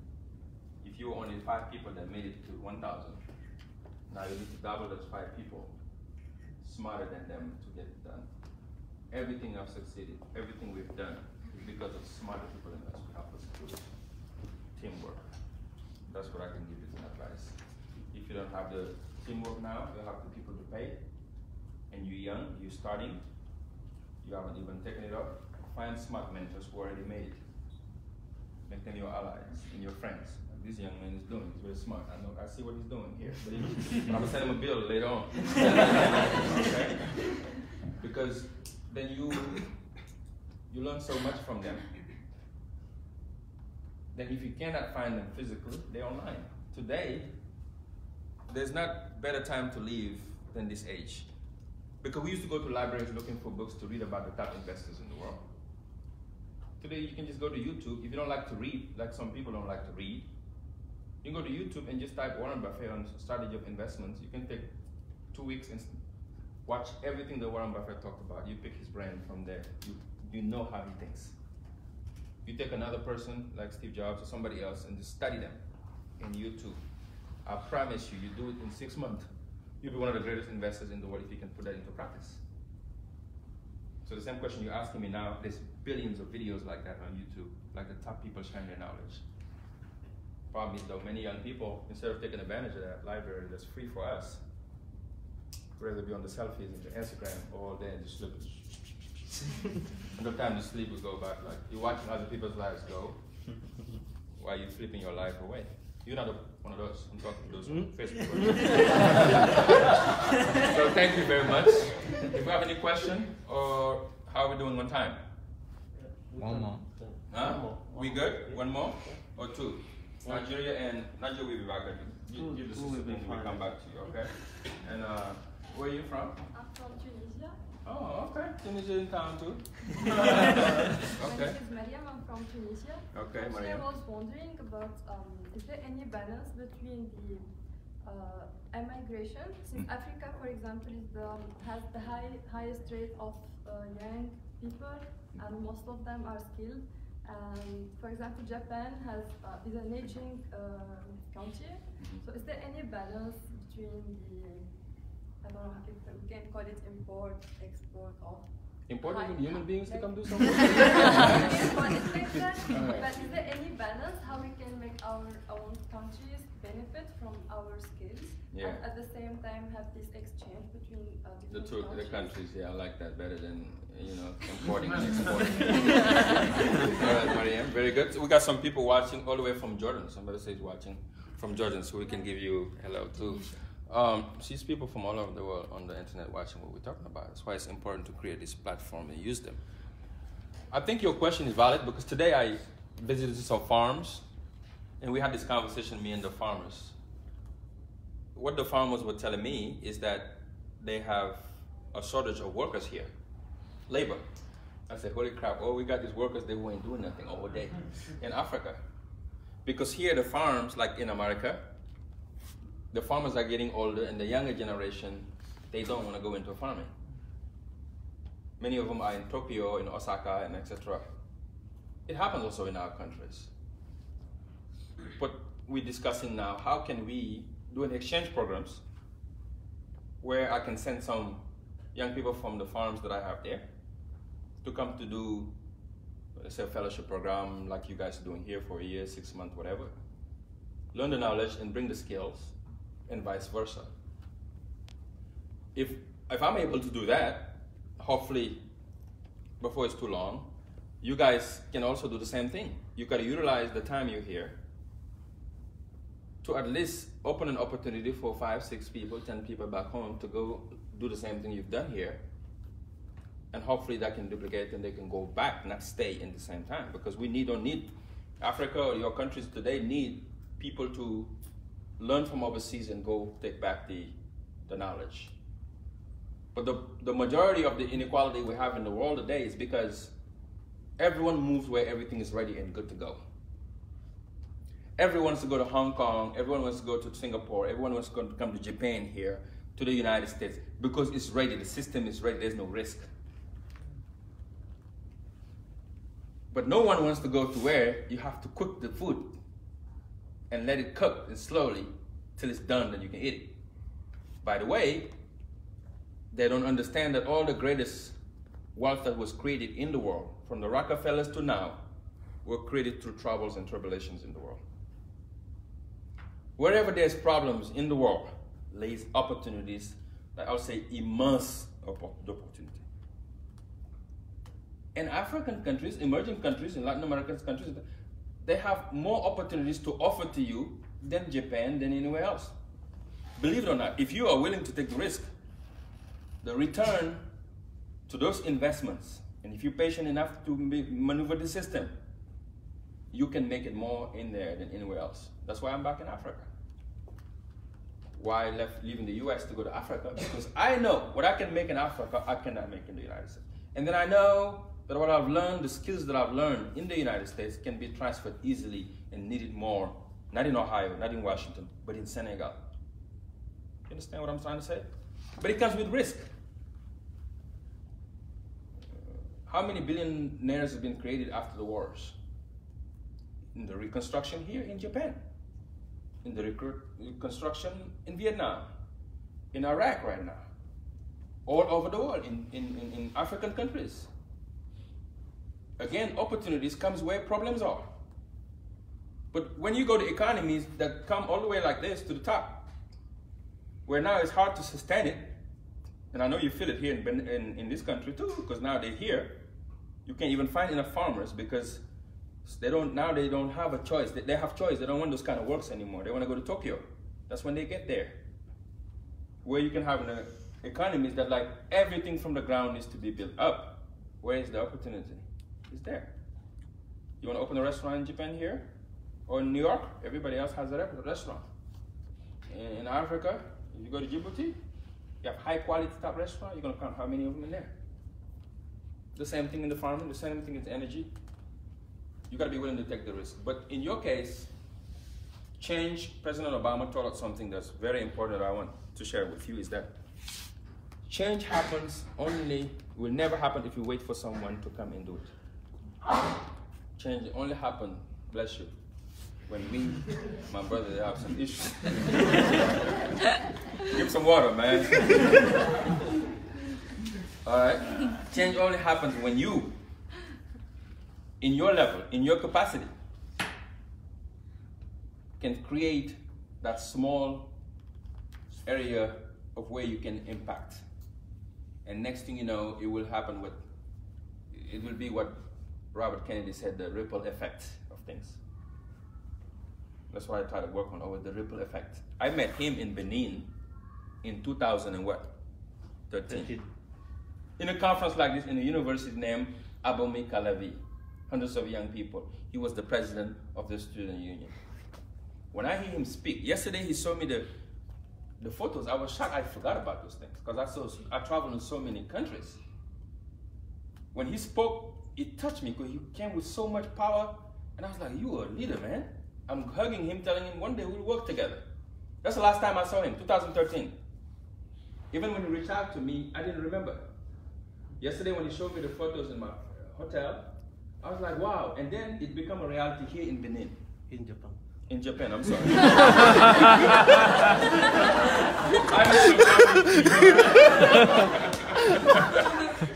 If you were only 5 people that made it to 1,000, now you need to double those 5 people, smarter than them to get it done. Everything I've succeeded, everything we've done, is because of smarter people than us who help us do it. Teamwork. That's what I can give you as an advice. If you don't have the teamwork now, you have the people to pay, and you're young, you're starting, you haven't even taken it up, find smart mentors who already made it. Make them your allies and your friends. Like this young man is doing, he's very smart. I know, I see what he's doing here, but I'm gonna send him a bill later on. Okay? Because then you learn so much from them. Then if you cannot find them physically, they're online. Today, there's not better time to leave than this age. Because we used to go to libraries looking for books to read about the top investors in the world. Today, you can just go to YouTube. If you don't like to read, like some people don't like to read, you can go to YouTube and just type Warren Buffett on strategy of investments. You can take 2 weeks and watch everything that Warren Buffett talked about. You pick his brain from there. You know how he thinks. You take another person like Steve Jobs or somebody else and just study them in YouTube. I promise you, you do it in 6 months. You'll be one of the greatest investors in the world if you can put that into practice. So the same question you're asking me now, there's billions of videos like that on YouTube, like the top people sharing their knowledge. Problem is though, many young people, instead of taking advantage of that library that's free for us, would rather be on the selfies and the Instagram all day and just sleep. And the time to sleep will go back, like you're watching other people's lives go while you're flipping your life away. You're not one of those. I'm talking to those on Facebook. So thank you very much. If you have any question, or how are we doing on time? One more. Huh? We good? One more? Or two? Nigeria will be back. Give the sister thing, we'll come back to you, okay? And where are you from? I'm from Tunisia. Oh, okay. Tunisia in town too. Okay. My name is Mariam, I'm from Tunisia. Okay, Actually, Mariam. I was wondering about, is there any balance between the immigration? Since Africa, for example, has the highest rate of young people, and most of them are skilled. And for example, Japan is an aging country. So is there any balance between the, I don't know if we can call it import, export, or Importing human beings to come do something? But is there any balance how we can make our own countries benefit from our skills, and at the same time have this exchange between the countries? Yeah, I like that better than importing and exporting. All right, Mariam, very good. So we got some people watching all the way from Jordan. Somebody says watching from Jordan, so we can give you hello too. She's people from all over the world on the internet watching what we're talking about. That's why it's important to create this platform and use them. I think your question is valid because today I visited some farms and we had this conversation, me and the farmers. What the farmers were telling me is that they have a shortage of workers here, labor. I said, holy crap, oh, we got these workers, they weren't doing nothing all day in Africa. Because here the farms, like in America, the farmers are getting older and the younger generation, they don't want to go into farming. Many of them are in Tokyo, in Osaka, and etc. It happens also in our countries. But we're discussing now, how can we do an exchange programs where I can send some young people from the farms that I have there to come to do, let's say, a fellowship program like you guys are doing here for a year, 6 months, whatever. Learn the knowledge and bring the skills, and vice versa. If I'm able to do that, hopefully before it's too long, you guys can also do the same thing. You got to utilize the time you're here to at least open an opportunity for 5, 6 people, 10 people back home to go do the same thing you've done here. And hopefully that can duplicate and they can go back, not stay in the same time. Because we don't need Africa or your countries today need people to learn from overseas and go take back the knowledge. But the majority of the inequality we have in the world today is because everyone moves where everything is ready and good to go. Everyone wants to go to Hong Kong, everyone wants to go to Singapore, everyone wants to come to Japan here, to the United States, because it's ready, the system is ready, there's no risk. But no one wants to go to where you have to cook the food and let it cook and slowly till it's done, then you can eat it. By the way, they don't understand that all the greatest wealth that was created in the world, from the Rockefellers to now, were created through troubles and tribulations in the world. Wherever there's problems in the world, lays opportunities, that I'll say immense opportunity. In African countries, emerging countries, in Latin American countries, they have more opportunities to offer to you than Japan, than anywhere else. Believe it or not, if you are willing to take the risk, the return to those investments, and if you're patient enough to maneuver the system, you can make it more in there than anywhere else. That's why I'm back in Africa. Why I left leaving the US to go to Africa? Because I know what I can make in Africa, I cannot make in the United States. And then I know that what I've learned, the skills that I've learned in the United States can be transferred easily and needed more, not in Ohio, not in Washington, but in Senegal. You understand what I'm trying to say? But it comes with risk. How many billionaires have been created after the wars? In the reconstruction here in Japan, in the reconstruction in Vietnam, in Iraq right now, all over the world, in African countries. Again, opportunities comes where problems are. But when you go to economies that come all the way like this to the top, where now it's hard to sustain it, and I know you feel it here in this country too, because now they're here, you can't even find enough farmers because they don't have a choice. They have choice. They don't want those kind of works anymore. They want to go to Tokyo. That's when they get there. Where you can have an economy that like everything from the ground needs to be built up. Where is the opportunity? It's there. You want to open a restaurant in Japan here? Or in New York? Everybody else has a restaurant. In Africa, if you go to Djibouti, you have high quality top restaurant, you're going to count how many of them in there. The same thing in the farming, the same thing in energy. You got to be willing to take the risk. But in your case, change, President Obama taught us something that's very important that I want to share with you, is that change happens will never happen if you wait for someone to come and do it. Change only happens, bless you, when me, my brother, they have some issues. Give some water, man. All right? Change only happens when you, in your level, in your capacity, can create that small area of where you can impact. And next thing you know, it will be what Robert Kennedy said, the ripple effect of things. That's what I try to work on, over the ripple effect. I met him in Benin in 2013. In a conference like this in a university named Abomey Calavi. Hundreds of young people. He was the president of the student union. When I hear him speak, yesterday he showed me the photos. I was shocked. I forgot about those things because I traveled in so many countries. When he spoke, it touched me because he came with so much power. And I was like, you are a leader, man. I'm hugging him, telling him one day we'll work together. That's the last time I saw him, 2013. Even when he reached out to me, I didn't remember. Yesterday when he showed me the photos in my hotel, I was like, wow. And then it became a reality here in Benin. In Japan. In Japan, I'm sorry.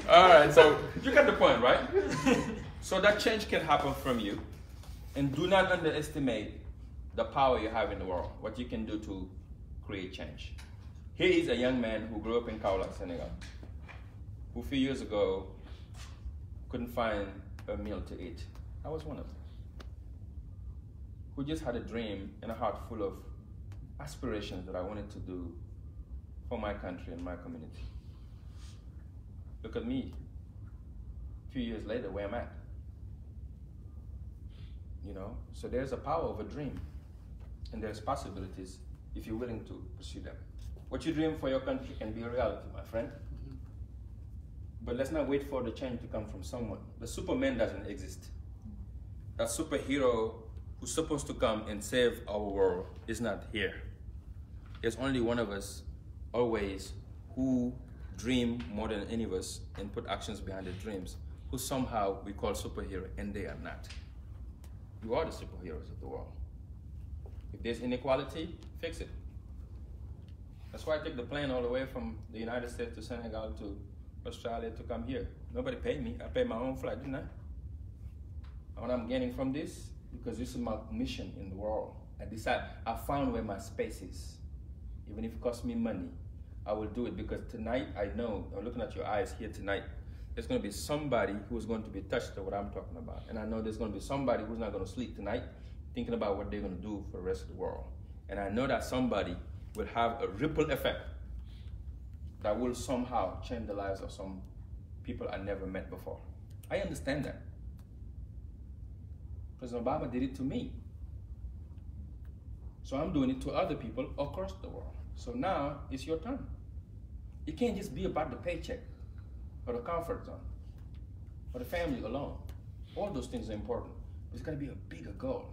All right, so you get the point, right? So that change can happen from you. And do not underestimate the power you have in the world, what you can do to create change. Here is a young man who grew up in Kaolack, Senegal, who a few years ago couldn't find a meal to eat. I was one of them. Who just had a dream and a heart full of aspirations that I wanted to do for my country and my community. Look at me, a few years later, where I'm at. You know, so there's a power of a dream, and there's possibilities if you're willing to pursue them. What you dream for your country can be a reality, my friend. Mm-hmm. But let's not wait for the change to come from someone. The Superman doesn't exist. That superhero who's supposed to come and save our world is not here. There's only one of us, always, who dream more than any of us and put actions behind their dreams, who somehow we call superhero, and they are not. You are the superheroes of the world. If there's inequality, fix it. That's why I take the plane all the way from the United States to Senegal to Australia to come here. Nobody paid me. I paid my own flight, didn't I? What I'm gaining from this, because this is my mission in the world. I found where my space is. Even if it costs me money, I will do it, because tonight I know, I'm looking at your eyes here tonight, there's going to be somebody who's going to be touched by what I'm talking about. And I know there's going to be somebody who's not going to sleep tonight thinking about what they're going to do for the rest of the world. And I know that somebody will have a ripple effect that will somehow change the lives of some people I never met before. I understand that. President Obama did it to me. So I'm doing it to other people across the world. So now it's your turn. It can't just be about the paycheck or the comfort zone or the family alone. All those things are important. But it's got to be a bigger goal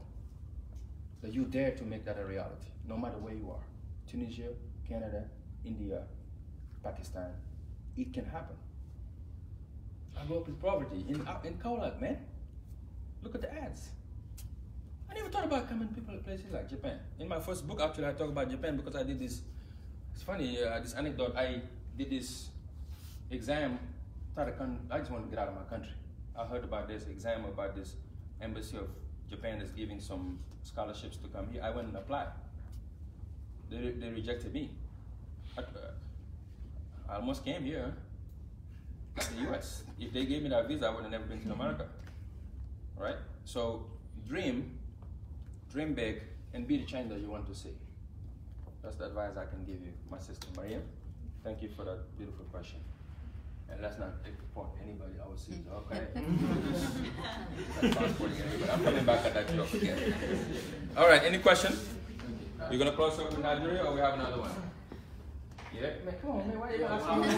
that you dare to make that a reality, no matter where you are. Tunisia, Canada, India, Pakistan. It can happen. I grew up in poverty in Kaolack, man. Look at the ads. I never thought about coming to people in places like Japan. In my first book, actually, I talk about Japan because I did this. It's funny, this anecdote. I did this exam. I just wanted to get out of my country. I heard about this exam about this embassy of Japan is giving some scholarships to come here. I went and applied. They rejected me. I almost came here to the US. If they gave me that visa, I would have never been to America. All right? So dream big, and be the change that you want to see. That's the advice I can give you, my sister Maria. Thank you for that beautiful question. And let's not take the point anybody overseas, okay? Not transporting anybody. I'm coming back at that joke again. All right, any question? You're gonna close up with Nigeria, or we have another one? Yeah? Man, come on, man, why are you asking me?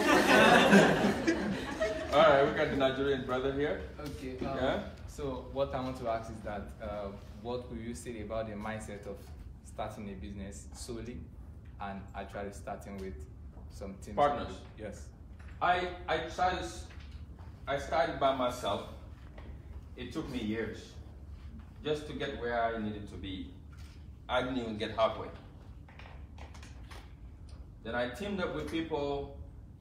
All right, we got the Nigerian brother here. Okay. Yeah? So what I want to ask is that, what will you say about the mindset of starting a business solely and actually starting with some teams? Partners. Yes. I started by myself. It took me years just to get where I needed to be. I didn't even get halfway. Then I teamed up with people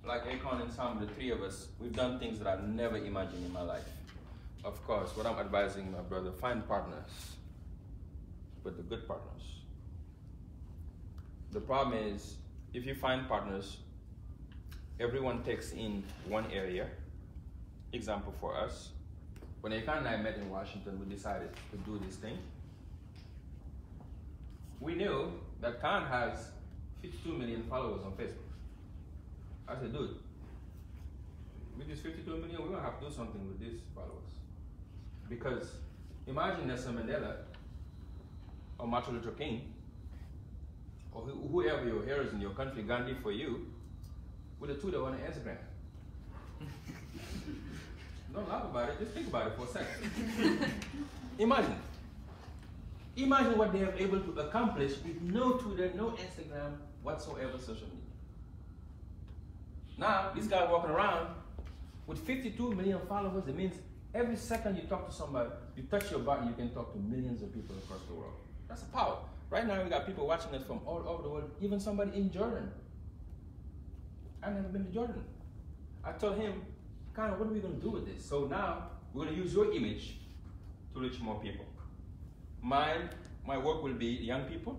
like Akon and Sam, the three of us. We've done things that I never imagined in my life. Of course, what I'm advising my brother, find partners, but the good partners. The problem is, if you find partners, everyone takes in one area. Example for us, when Akon and I met in Washington, we decided to do this thing. We knew that Khan has 52 million followers on Facebook. I said, dude, with this 52 million, we're gonna have to do something with these followers. Because imagine Nelson Mandela, or Martin Luther King, or whoever your heroes in your country, Gandhi for you, with a Twitter on Instagram. Don't laugh about it, just think about it for a second. Imagine. Imagine what they are able to accomplish with no Twitter, no Instagram, whatsoever social media. Now, this guy walking around with 52 million followers, it means every second you talk to somebody, you touch your button, you can talk to millions of people across the world. That's a power. Right now, we got people watching us from all over the world, even somebody in Jordan. I've never been to Jordan. I told him, kind of, what are we going to do with this? So now, we're going to use your image to reach more people. My work will be young people,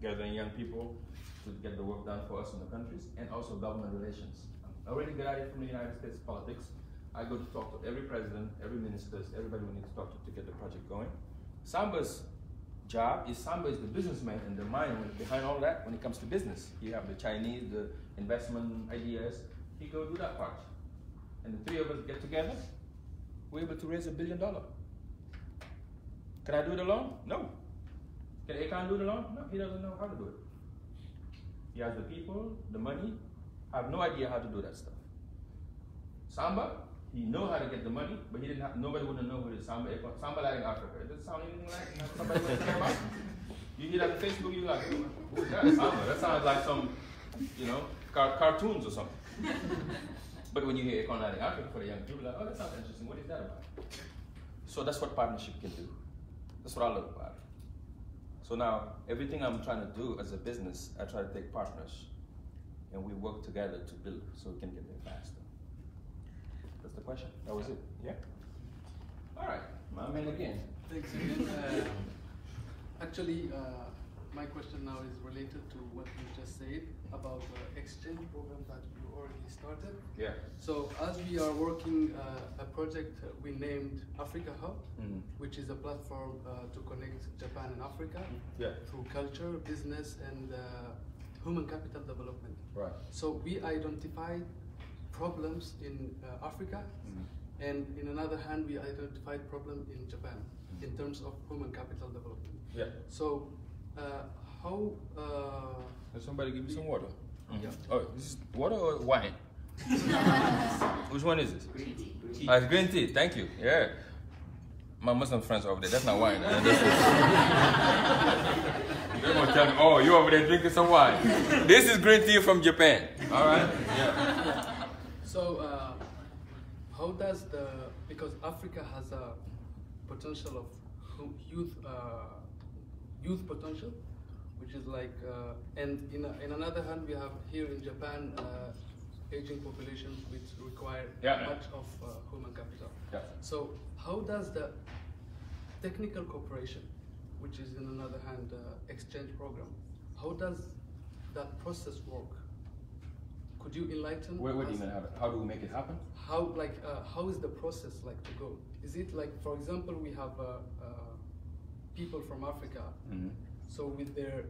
gathering young people to get the work done for us in the countries, and also government relations. I'm already good at it from the United States politics. I go to talk to every president, every minister, everybody we need to talk to get the project going. Samba's job is Samba is the businessman and the mind behind all that when it comes to business. You have the Chinese, the investment ideas. He go do that part. And the three of us get together, we're able to raise $1 billion. Can I do it alone? No. Can Akon do it alone? No, he doesn't know how to do it. He has the people, the money, have no idea how to do that stuff. Samba, he know how to get the money, but he didn't have, nobody wouldn't know who it is. Samba like in Africa. Does it sound anything like somebody would care about? You hear that on Facebook, you're like, who's that? Samba. That sounds like some, cartoons or something. But when you hear Akon like in Africa for the young people, like, oh, that sounds interesting. What is that about? So that's what partnership can do. That's what I love about it. So now, everything I'm trying to do as a business, I try to take partners, and we work together to build so we can get there faster. the question. That was it. Yeah. All right, my man again. Thanks again. Actually, my question now is related to what you just said about the exchange program that you already started. Yeah. So as we are working a project we named Africa Hub, which is a platform to connect Japan and Africa through culture, business, and human capital development. Right. So we identified problems in Africa, and in another hand, we identified problem in Japan in terms of human capital development. Yeah. So how? Can somebody give me some water? Yeah. Oh, this is water or wine? Which one is this? Green tea. It's green tea. Thank you. Yeah. My Muslim friends over there. That's not wine. They're gonna tell me, oh, you over there drinking some wine. This is green tea from Japan. All right. Yeah. So how does because Africa has a potential of youth potential, which is like, and in another hand, we have here in Japan aging populations which require much of human capital. Yeah. So how does the technical cooperation, which is in another hand exchange program, how does that process work? Could you enlighten? What do you mean? How do we make it happen? How is the process like to go? Is it like, for example, we have people from Africa, so with their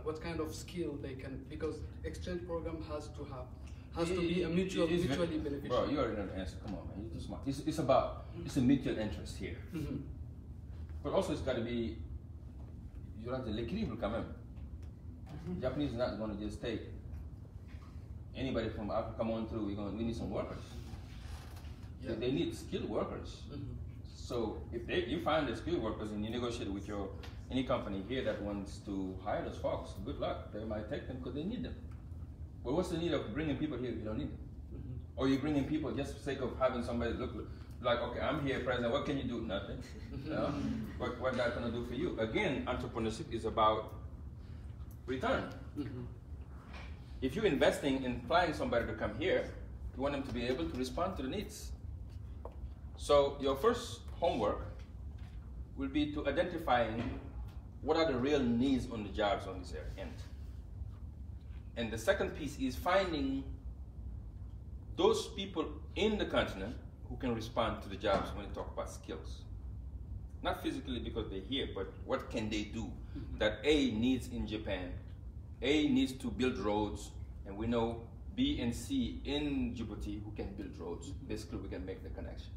what kind of skill they can, because exchange program has to be a mutually beneficial. Bro, you already know the answer. Come on, man, you're too smart. It's a mutual interest here, but also it's got to be, you have the l'équilibre quand même. Japanese is not going to just take anybody from Africa. Come on through. We need some workers. Yeah. They need skilled workers. So if you find the skilled workers and you negotiate with any company here that wants to hire those folks, good luck. They might take them because they need them. But what's the need of bringing people here if you don't need them? Or you're bringing people just for the sake of having somebody look like, okay, I'm here, president. What can you do? Nothing. You know? What that gonna do for you? Again, entrepreneurship is about return. If you're investing in flying somebody to come here, you want them to be able to respond to the needs. So your first homework will be to identifying what are the real needs on the jobs on this end. And the second piece is finding those people in the continent who can respond to the jobs when you talk about skills. Not physically because they're here, but what can they do that A needs in Japan. A needs to build roads, and we know B and C in Djibouti who can build roads. Basically, we can make the connection.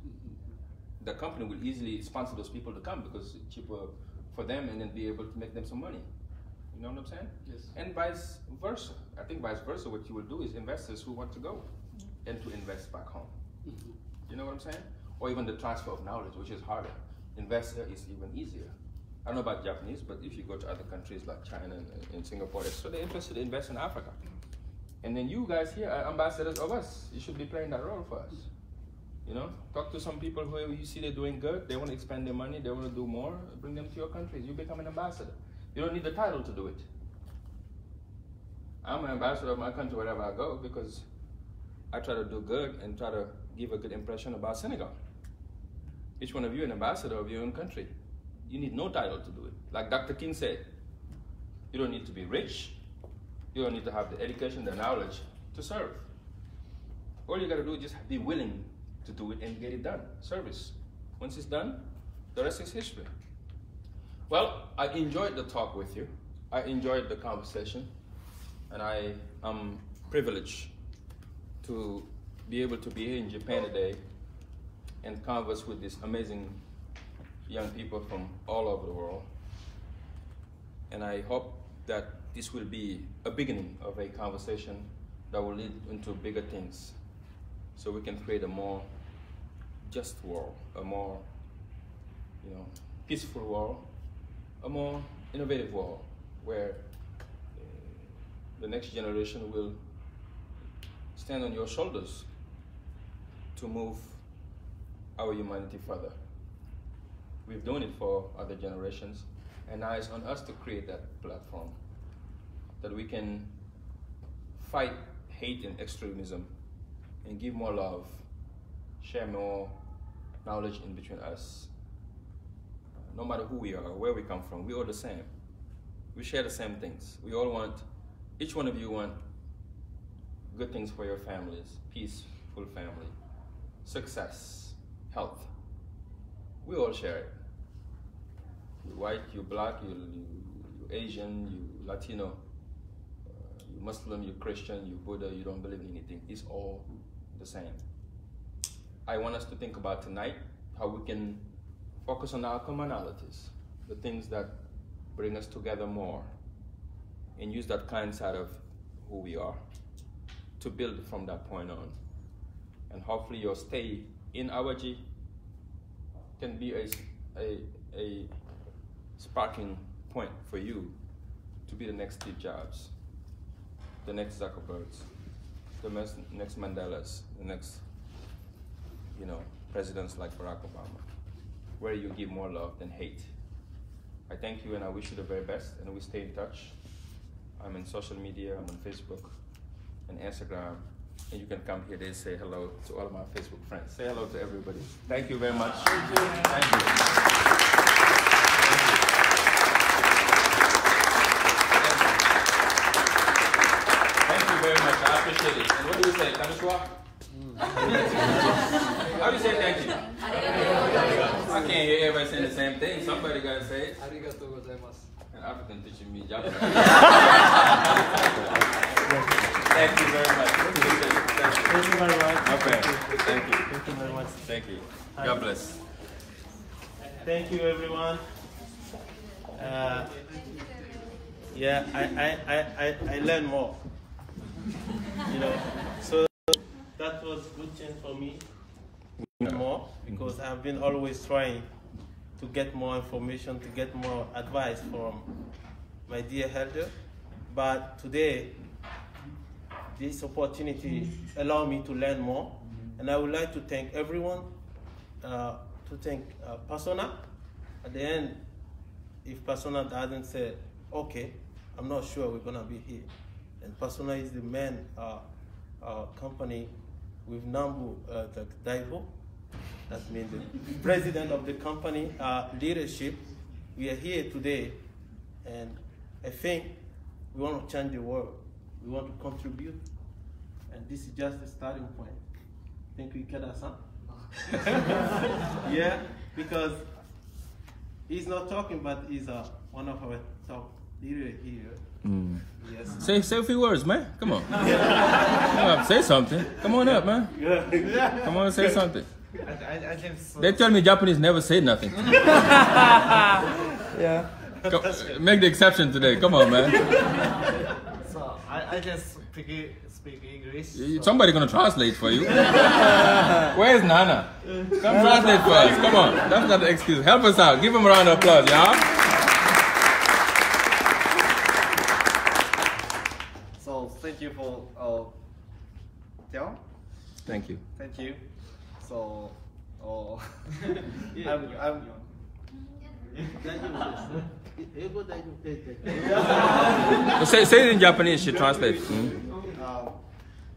The company will easily sponsor those people to come because it's cheaper for them and then be able to make them some money. You know what I'm saying? Yes. And vice versa. I think vice versa, what you will do is investors who want to go and to invest back home. You know what I'm saying? Or even the transfer of knowledge, which is harder. Investor is even easier. I don't know about Japanese, but if you go to other countries like China and Singapore, so they're interested to invest in Africa. And then you guys here are ambassadors of us. You should be playing that role for us. You know, talk to some people who you see they're doing good, they want to expand their money, they want to do more, bring them to your countries. You become an ambassador. You don't need the title to do it. I'm an ambassador of my country wherever I go because I try to do good and try to give a good impression about Senegal. Each one of you an ambassador of your own country. You need no title to do it. Like Dr. King said, you don't need to be rich. You don't need to have the education, the knowledge to serve. All you got to do is just be willing to do it and get it done. Service. Once it's done, the rest is history. Well, I enjoyed the talk with you. I enjoyed the conversation. And I am privileged to be able to be here in Japan today and converse with these amazing young people from all over the world. And I hope that this will be a beginning of a conversation that will lead into bigger things so we can create a more just world, a more peaceful world, a more innovative world where the next generation will stand on your shoulders to move our humanity further. We've done it for other generations, and now it's on us to create that platform that we can fight hate and extremism and give more love share more knowledge in between us. No matter who we are or where we come from, we're all the same. We share the same things. We all want, each one of you want good things for your families, peaceful family, success, health. We all share it. You're white, you're black, you're Asian, you're Latino, you're Muslim, you're Christian, you're Buddha, you don't believe in anything. It's all the same. I want us to think about tonight how we can focus on our commonalities, the things that bring us together more, and use that kind side of who we are to build from that point on. And hopefully your stay in Awaji can be a sparking point for you to be the next Steve Jobs, the next Zuckerbergs, the next Mandelas, the next, presidents like Barack Obama, where you give more love than hate. I thank you and I wish you the very best, and we stay in touch. I'm in social media, I'm on Facebook and Instagram, and you can come here and say hello to all of my Facebook friends. Say hello to everybody. Thank you very much. Thank you. Thank you. Thank you very much. I appreciate it. And what do you say? Konnichiwa? How do you say thank you? I can't hear everybody saying the same thing. Somebody got to say it. Arigatou gozaimasu. An African teaching me Japanese. Thank you very much. Thank you very much. Okay. Thank you. Thank you very much. Thank you. God bless. Thank you, everyone. Yeah, I learned more. So that was good chance for me more, because I've been always trying to get more information, to get more advice from my dear elder. But today, this opportunity allowed me to learn more. And I would like to thank everyone, to thank Persona. At the end, if Persona doesn't say, okay, I'm not sure we're gonna be here. And Persona is the main company with Nambu Daiho. That means the president of the company leadership. We are here today, and I think we want to change the world. We want to contribute, and this is just the starting point. Thank you, Ikeda-san. Yeah, because he's not talking, but he's one of our top leaders here. Mm. Yes. Say a few words, man. Come on. Come on, say something. Come on up, man. Come on, say something. I can They tell me Japanese never say nothing. Yeah. Make the exception today. Come on, man. So I can speak English. So. Somebody gonna translate for you. Where's Nana? Come translate for us. Come on. That's not the excuse. Help us out. Give him a round of applause, y'all. So thank you for Thione. Thank you. Thank you. So Say it in Japanese. She translates.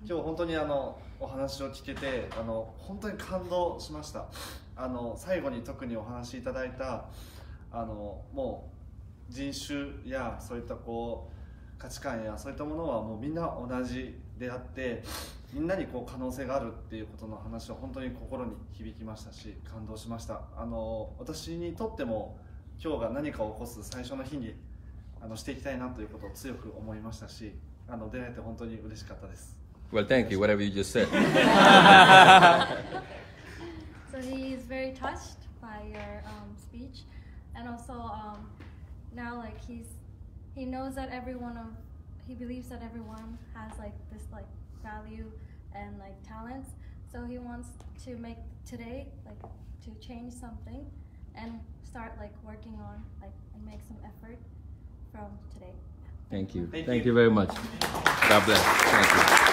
今日本当にお話を聞けて本当に感動しました。最後に特にお話しいただいたもう人種やそういった価値観やそういったものはもうみんな同じであって、みんなに可能性があるっていうことの話は本当に心に響きましたし、感動しました。私にとっても今日が何かを起こす最初の日にしていきたいなということを強く思いましたし、出会えて本当に嬉しかったです。Well, thank you. Whatever you just said. So he is very touched by your speech, and also now he knows that he believes that everyone has this value and talents. So he wants to make today to change something and start working on and make some effort from today. Thank you. Thank you very much. God bless. Thank you.